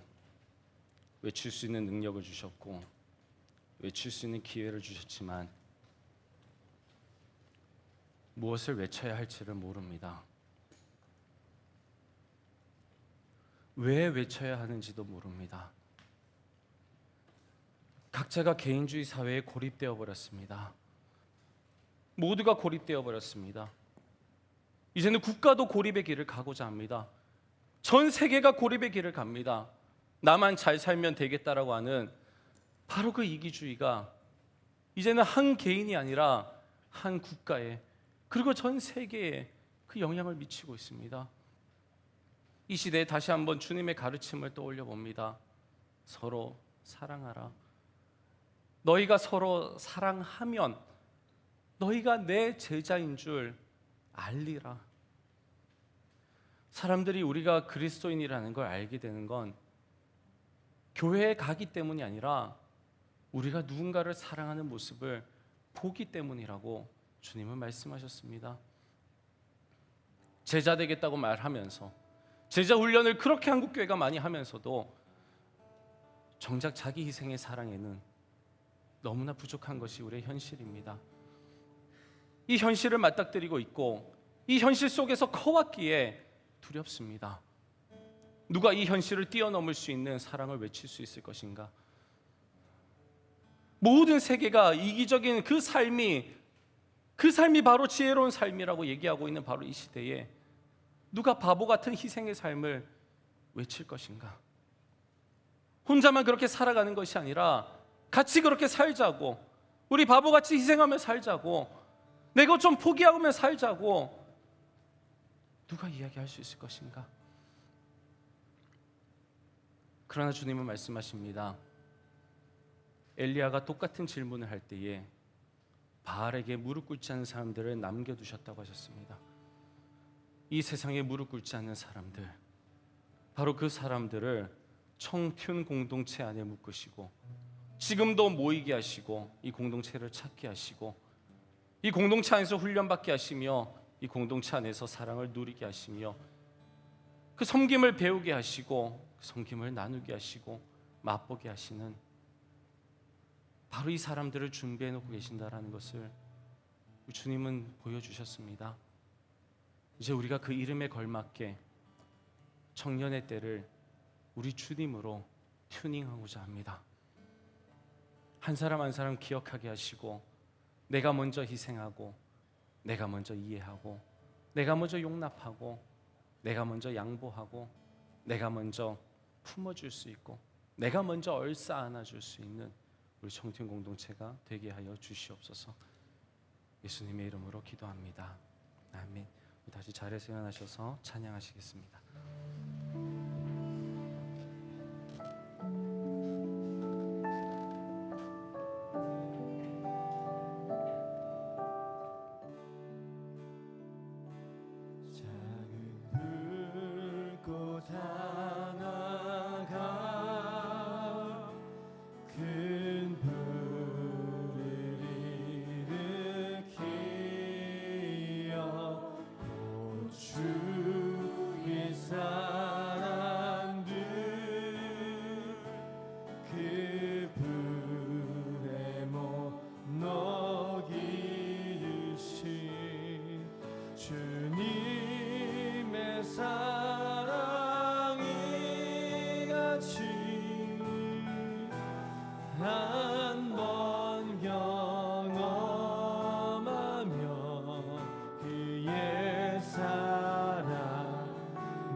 [SPEAKER 5] 외칠 수 있는 능력을 주셨고, 외칠 수 있는 기회를 주셨지만 무엇을 외쳐야 할지를 모릅니다. 왜 외쳐야 하는지도 모릅니다. 각자가 개인주의 사회에 고립되어 버렸습니다. 모두가 고립되어 버렸습니다. 이제는 국가도 고립의 길을 가고자 합니다. 전 세계가 고립의 길을 갑니다. 나만 잘 살면 되겠다라고 하는 바로 그 이기주의가 이제는 한 개인이 아니라 한 국가에, 그리고 전 세계에 그 영향을 미치고 있습니다. 이 시대에 다시 한번 주님의 가르침을 떠올려 봅니다. 서로 사랑하라. 너희가 서로 사랑하면 너희가 내 제자인 줄 알리라. 사람들이 우리가 그리스도인이라는 걸 알게 되는 건 교회에 가기 때문이 아니라 우리가 누군가를 사랑하는 모습을 보기 때문이라고 주님은 말씀하셨습니다. 제자 되겠다고 말하면서, 제자 훈련을 그렇게 한국교회가 많이 하면서도 정작 자기 희생의 사랑에는 너무나 부족한 것이 우리의 현실입니다. 이 현실을 맞닥뜨리고 있고 이 현실 속에서 커왔기에 두렵습니다. 누가 이 현실을 뛰어넘을 수 있는 사랑을 외칠 수 있을 것인가? 모든 세계가 이기적인 그 삶이 바로 지혜로운 삶이라고 얘기하고 있는 바로 이 시대에 누가 바보 같은 희생의 삶을 외칠 것인가? 혼자만 그렇게 살아가는 것이 아니라 같이 그렇게 살자고, 우리 바보같이 희생하며 살자고, 내 것 좀 포기하며 살자고 누가 이야기할 수 있을 것인가? 그러나 주님은 말씀하십니다. 엘리야가 똑같은 질문을 할 때에 바알에게 무릎 꿇지 않는 사람들을 남겨두셨다고 하셨습니다. 이 세상에 무릎 꿇지 않는 사람들, 바로 그 사람들을 청춘 공동체 안에 묶으시고 지금도 모이게 하시고 이 공동체를 찾게 하시고 이 공동체 안에서 훈련받게 하시며 이 공동체 안에서 사랑을 누리게 하시며 그 섬김을 배우게 하시고 그 섬김을 나누게 하시고 맛보게 하시는 바로 이 사람들을 준비해 놓고 계신다라는 것을 주님은 보여주셨습니다. 이제 우리가 그 이름에 걸맞게 청년의 때를 우리 주님으로 튜닝하고자 합니다. 한 사람 한 사람 기억하게 하시고 내가 먼저 희생하고 내가 먼저 이해하고 내가 먼저 용납하고 내가 먼저 양보하고 내가 먼저 품어줄 수 있고 내가 먼저 얼싸 안아줄 수 있는 우리 청년 공동체가 되게 하여 주시옵소서. 예수님의 이름으로 기도합니다. 아멘. 다시 자리에서 일어나셔서 찬양하시겠습니다.
[SPEAKER 3] 작은 불꽃 하나가 큰 불을 일으키어 온 주의 사람들 그 불에 못 녹이신 주님의 사랑이 같이 한 번 경험하며 그의 사랑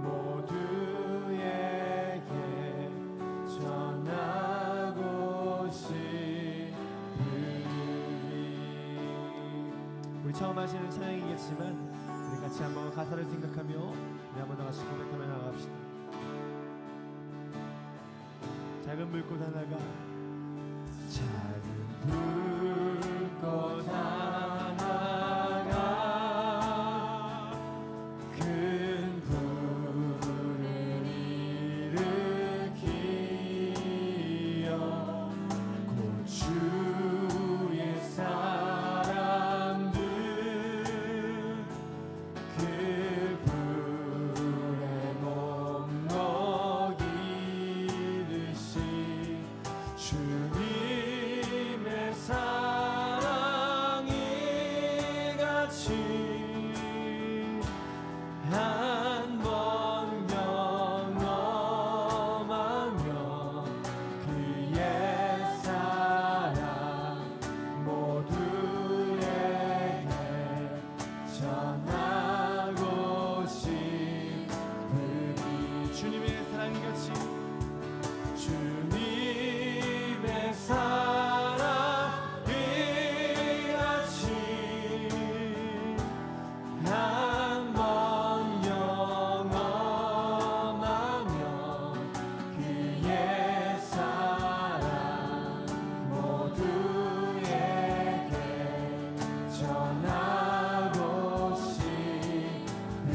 [SPEAKER 3] 모두에게 전하고 싶으리. 우리 처음 하시는 찬양이겠지만 우리 같이 한번 가사를 생각하며 우리 한번 더 같이 고백하며 나갑시다. 작은 불꽃 하나가 작은 불꽃 하나가 큰 불을 일으키어 곧 주의 사람들 그 불에 못 녹이듯이 주님의 사랑이 같이 한 번 경험하며 그의 사랑 모두에게 전하고 싶으리. 주님의 사랑이 같이 주님의 사랑이 같이 한 번 경험하며 그의 사랑 모두에게 전하고 싶으리.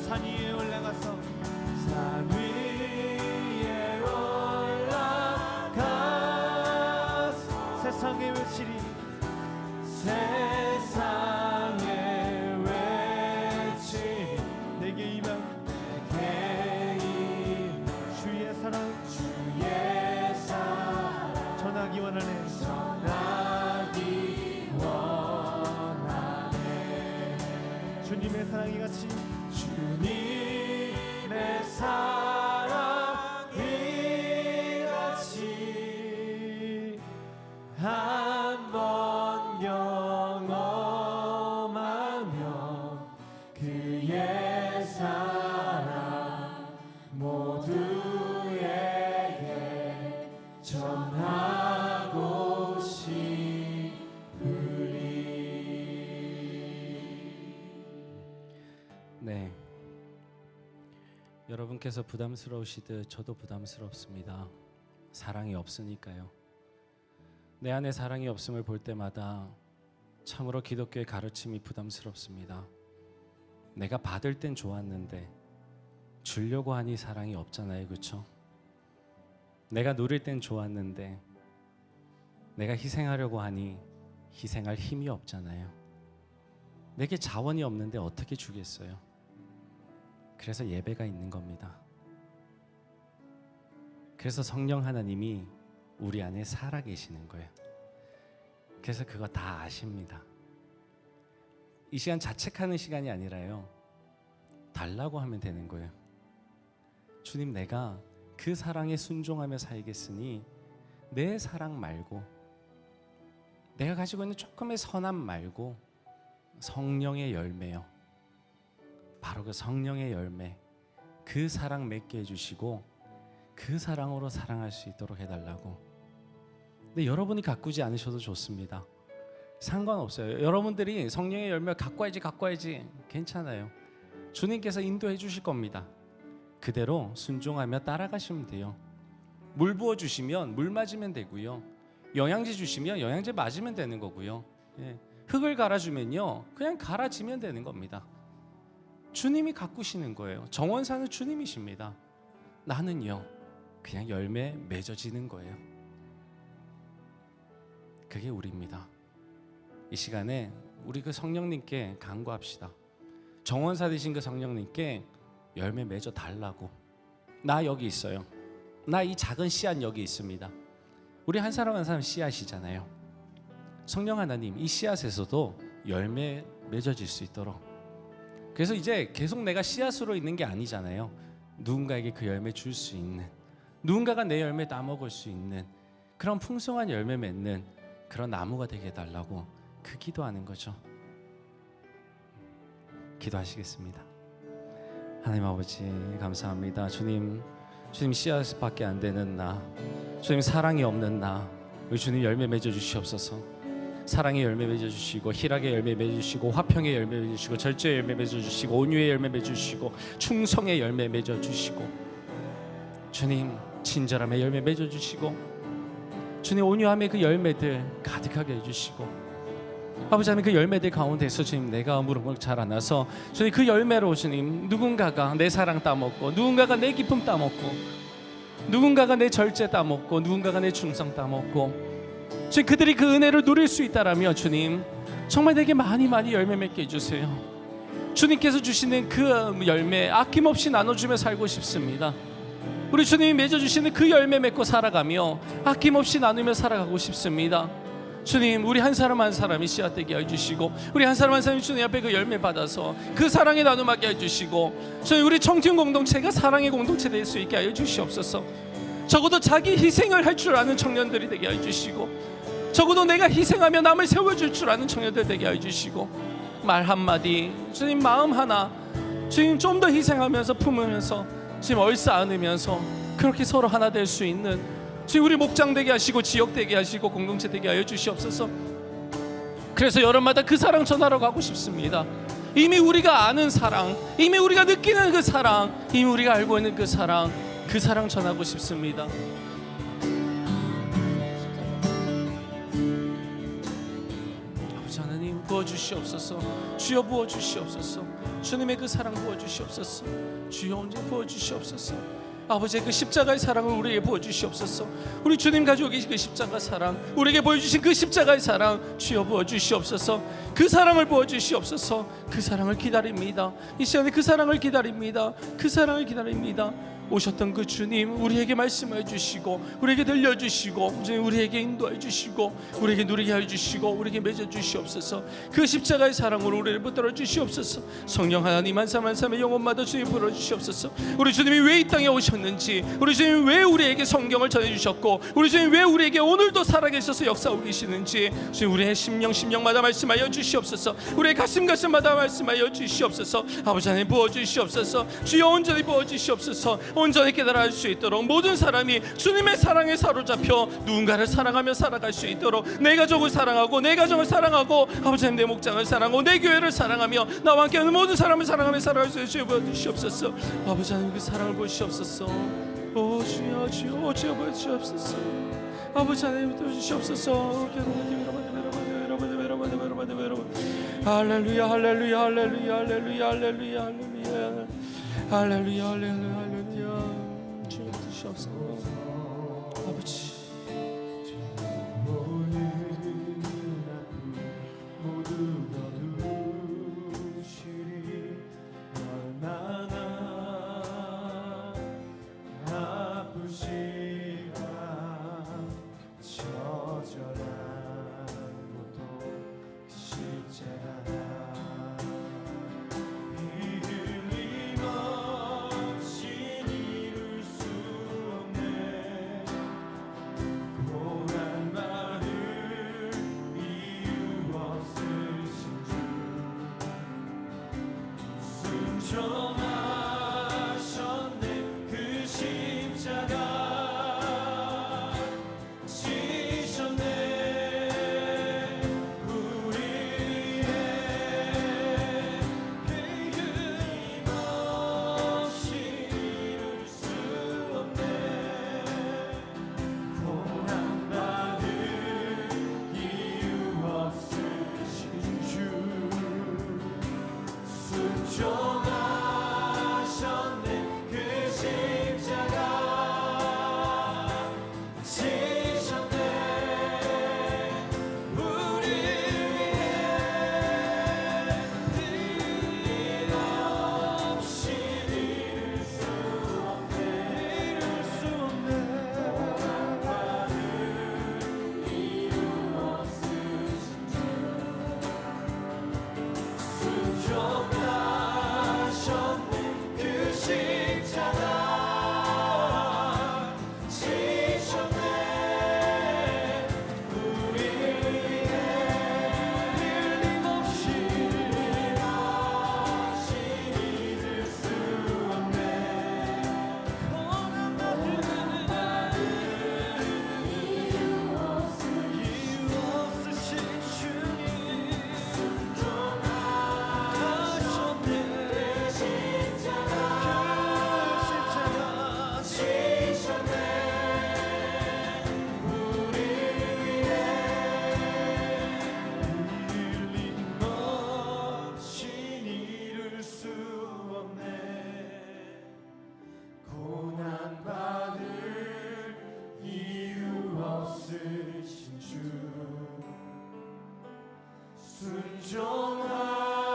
[SPEAKER 3] 산 위에 올라가서 산 위에 올라가 세상에 외치리. 세상에 외치리. 내게 임한 주의 사랑 전하기 원하네. 주님의 사랑이 같이 주님의 사랑 이같이 한 번 경험하면
[SPEAKER 2] 그의 사랑 모두에게 전하고 싶으리.
[SPEAKER 5] 네. 여러분께서 부담스러우시듯 저도 부담스럽습니다. 사랑이 없으니까요. 내 안에 사랑이 없음을 볼 때마다 참으로 기독교의 가르침이 부담스럽습니다. 내가 받을 땐 좋았는데 주려고 하니 사랑이 없잖아요, 그렇죠? 내가 누릴 땐 좋았는데 내가 희생하려고 하니 희생할 힘이 없잖아요. 내게 자원이 없는데 어떻게 주겠어요? 그래서 예배가 있는 겁니다. 그래서 성령 하나님이 우리 안에 살아 계시는 거예요. 그래서 그거 다 아십니다. 이 시간 자책하는 시간이 아니라요, 달라고 하면 되는 거예요. 주님, 내가 그 사랑에 순종하며 살겠으니 내 사랑 말고, 내가 가지고 있는 조금의 선함 말고 성령의 열매요, 바로 그 성령의 열매, 그 사랑 맺게 해주시고 그 사랑으로 사랑할 수 있도록 해달라고. 근데 여러분이 가꾸지 않으셔도 좋습니다. 상관없어요. 여러분들이 성령의 열매를 갖고 와야지 괜찮아요. 주님께서 인도해 주실 겁니다. 그대로 순종하며 따라가시면 돼요. 물 부어주시면 물 맞으면 되고요, 영양제 주시면 영양제 맞으면 되는 거고요, 흙을 갈아주면요 그냥 갈아지면 되는 겁니다. 주님이 가꾸시는 거예요. 정원사는 주님이십니다. 나는요 그냥 열매 맺어지는 거예요. 그게 우리입니다. 이 시간에 우리 그 성령님께 간구합시다. 정원사 되신 그 성령님께 열매 맺어 달라고. 나 여기 있어요. 나 이 작은 씨앗 여기 있습니다. 우리 한 사람 한 사람 씨앗이잖아요. 성령 하나님, 이 씨앗에서도 열매 맺어질 수 있도록. 그래서 이제 계속 내가 씨앗으로 있는 게 아니잖아요. 누군가에게 그 열매 줄 수 있는, 누군가가 내 열매 따먹을 수 있는 그런 풍성한 열매 맺는 그런 나무가 되게 해달라고 그 기도하는 거죠. 기도하시겠습니다. 하나님 아버지 감사합니다. 주님 씨앗밖에 안 되는 나, 주님 사랑이 없는 나, 우리 주님 열매 맺어 주시옵소서. 사랑의 열매 맺어 주시고, 희락의 열매 맺어 주시고, 화평의 열매 맺어 주시고, 절제의 열매 맺어 주시고, 온유의 열매 맺어 주시고, 충성의 열매 맺어 주시고, 주님 친절함의 열매 맺어 주시고, 주님 온유함의 그 열매들 가득하게 해 주시고, 아버지 하나님 그 열매들 가운데서 주님 내가 무릎을 잘 안아서 주님 그 열매로 주님 누군가가 내 사랑 따먹고, 누군가가 내 기쁨 따먹고, 누군가가 내 절제 따먹고, 누군가가 내 충성 따먹고, 주님 그들이 그 은혜를 누릴 수 있다라면 주님 정말 내게 많이 열매 맺게 해주세요. 주님께서 주시는 그 열매 아낌없이 나눠주며 살고 싶습니다. 우리 주님이 맺어주시는 그 열매 맺고 살아가며 아낌없이 나누며 살아가고 싶습니다. 주님 우리 한 사람 한 사람이 씨앗 되게 해주시고, 우리 한 사람 한 사람이 주님 앞에 그 열매 받아서 그 사랑에 나눔하게 해주시고, 주님 우리 청춘 공동체가 사랑의 공동체 될 수 있게 하여 주시옵소서. 적어도 자기 희생을 할 줄 아는 청년들이 되게 해주시고, 적어도 내가 희생하며 남을 세워줄 줄 아는 청년들 되게 해주시고, 말 한마디 주님 마음 하나 주님 좀 더 희생하면서 품으면서 주님 얼싸 안으면서 그렇게 서로 하나 될 수 있는 주님 우리 목장 되게 하시고, 지역 되게 하시고, 공동체 되게 하여 주시옵소서. 그래서 여름마다 그 사랑 전하러 가고 싶습니다. 이미 우리가 아는 사랑, 이미 우리가 느끼는 그 사랑, 이미 우리가 알고 있는 그 사랑 전하고 싶습니다. 아버지 하나님 부어주시옵소서. 주여 부어주시옵소서. 주님의 그 사랑 부어주시옵소서. 주여 온전히 부어주시옵소서. 아버지의 그 십자가의 사랑을 우리에게 부어주시옵소서. 우리 주님 가지고 계신 그 십자가 사랑, 우리에게 보여주신 그 십자가의 사랑 주여 부어주시옵소서. 그 사랑을 부어주시옵소서. 그 사랑을 기다립니다. 이 시간에 그 사랑을 기다립니다. 그 사랑을 기다립니다. 오셨던 그 주님 우리에게 말씀해 주시고 우리에게 들려주시고 주님 우리에게 인도해 주시고 우리에게 누리게 해 주시고 우리에게 맺어 주시옵소서. 그 십자가의 사랑으로 우리를 붙들어 주시옵소서. 성령 하나님 한 사람 한 사람의 영혼마다 주님 불어 주시옵소서. 우리 주님이 왜 이 땅에 오셨는지, 우리 주님이 왜 우리에게 성경을 전해 주셨고, 우리 주님이 왜 우리에게 오늘도 살아계셔서 역사하고 계시는지 주님 우리의 심령마다 말씀하여 주시옵소서. 우리의 가슴마다 말씀하여 주시옵소서. 아버지 하나님 부어 주시옵소서. 주여 온전히 부어 주시옵소서. 온전히 깨달아 할 수 있도록 모든 사람이 주님의 사랑에 사로잡혀 누군가를 사랑하며 살아갈 수 있도록 내 가족을 사랑하고 내 가정을 사랑하고 아버지 하나님 내 목장을 사랑하고 내 교회를 사랑하며 나와 함께하는 모든 사람을 사랑하며 살아갈 수 있도록 부어 주시옵소서. 아버지 하나님 그 사랑을 보시옵소서. 오 주여 주여 주여 보여 주시옵소서. 아버지 하나님 보여 주시옵소서. 할렐루야 할렐루야 할렐루야 할렐루야 할렐루야 할렐루야 할렐루야 할렐루야 할렐루야. 주여 주시옵소서. 아버지
[SPEAKER 2] 모두 거두시리. 얼마나 아프시다. 처절한 고통 십자가 흘림 없이 이룰 수 없네. 고난 받을 이유 없으신 주 순종하셨네. 그 십자가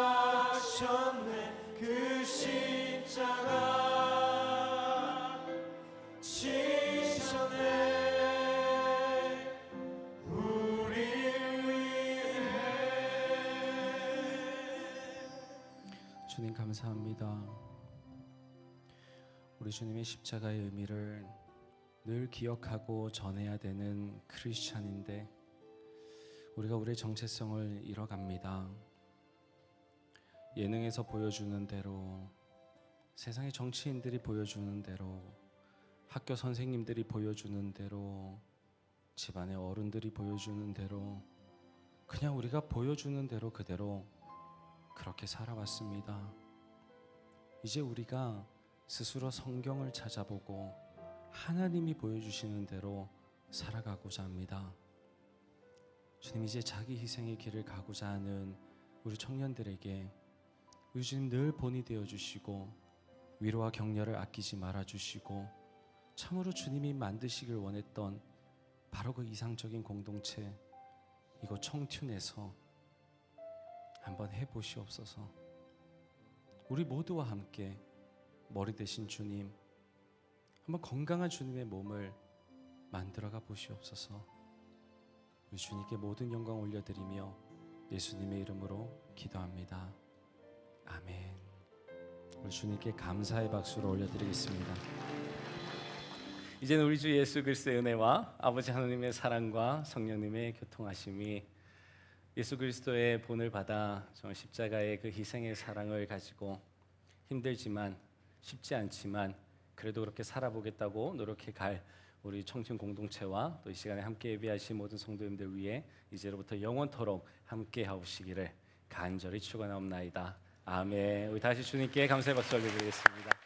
[SPEAKER 2] 순종하셨네. 그 십자가 지셨네. 우리를 위해.
[SPEAKER 5] 주님 감사합니다. 우리 주님의 십자가의 의미를 늘 기억하고 전해야 되는 크리스찬인데 우리가 우리의 정체성을 잃어갑니다. 예능에서 보여주는 대로, 세상의 정치인들이 보여주는 대로, 학교 선생님들이 보여주는 대로, 집안의 어른들이 보여주는 대로, 그냥 우리가 보여주는 대로 그대로 그렇게 살아왔습니다. 이제 우리가 스스로 성경을 찾아보고 하나님이 보여주시는 대로 살아가고자 합니다. 주님, 이제 자기 희생의 길을 가고자 하는 우리 청년들에게 우리 주님 늘 본이 되어주시고 위로와 격려를 아끼지 말아주시고 참으로 주님이 만드시길 원했던 바로 그 이상적인 공동체, 이곳 청튠에서 한번 해보시옵소서. 우리 모두와 함께 머리 대신 주님, 한번 건강한 주님의 몸을 만들어가 보시옵소서. 우리 주님께 모든 영광 올려드리며 예수님의 이름으로 기도합니다. 아멘. 우리 주님께 감사의 박수를 올려드리겠습니다. 이제는 우리 주 예수 그리스도의 은혜와 아버지 하나님의 사랑과 성령님의 교통하심이 예수 그리스도의 본을 받아 정말 십자가의 그 희생의 사랑을 가지고 힘들지만 쉽지 않지만 그래도 그렇게 살아보겠다고 노력해 갈 우리 청춘 공동체와 또 이 시간에 함께 예배하신 모든 성도님들 위해 이제로부터 영원토록 함께 하옵시기를 간절히 축원하옵나이다. 아멘. 우리 다시 주님께 감사의 박수 올려드리겠습니다.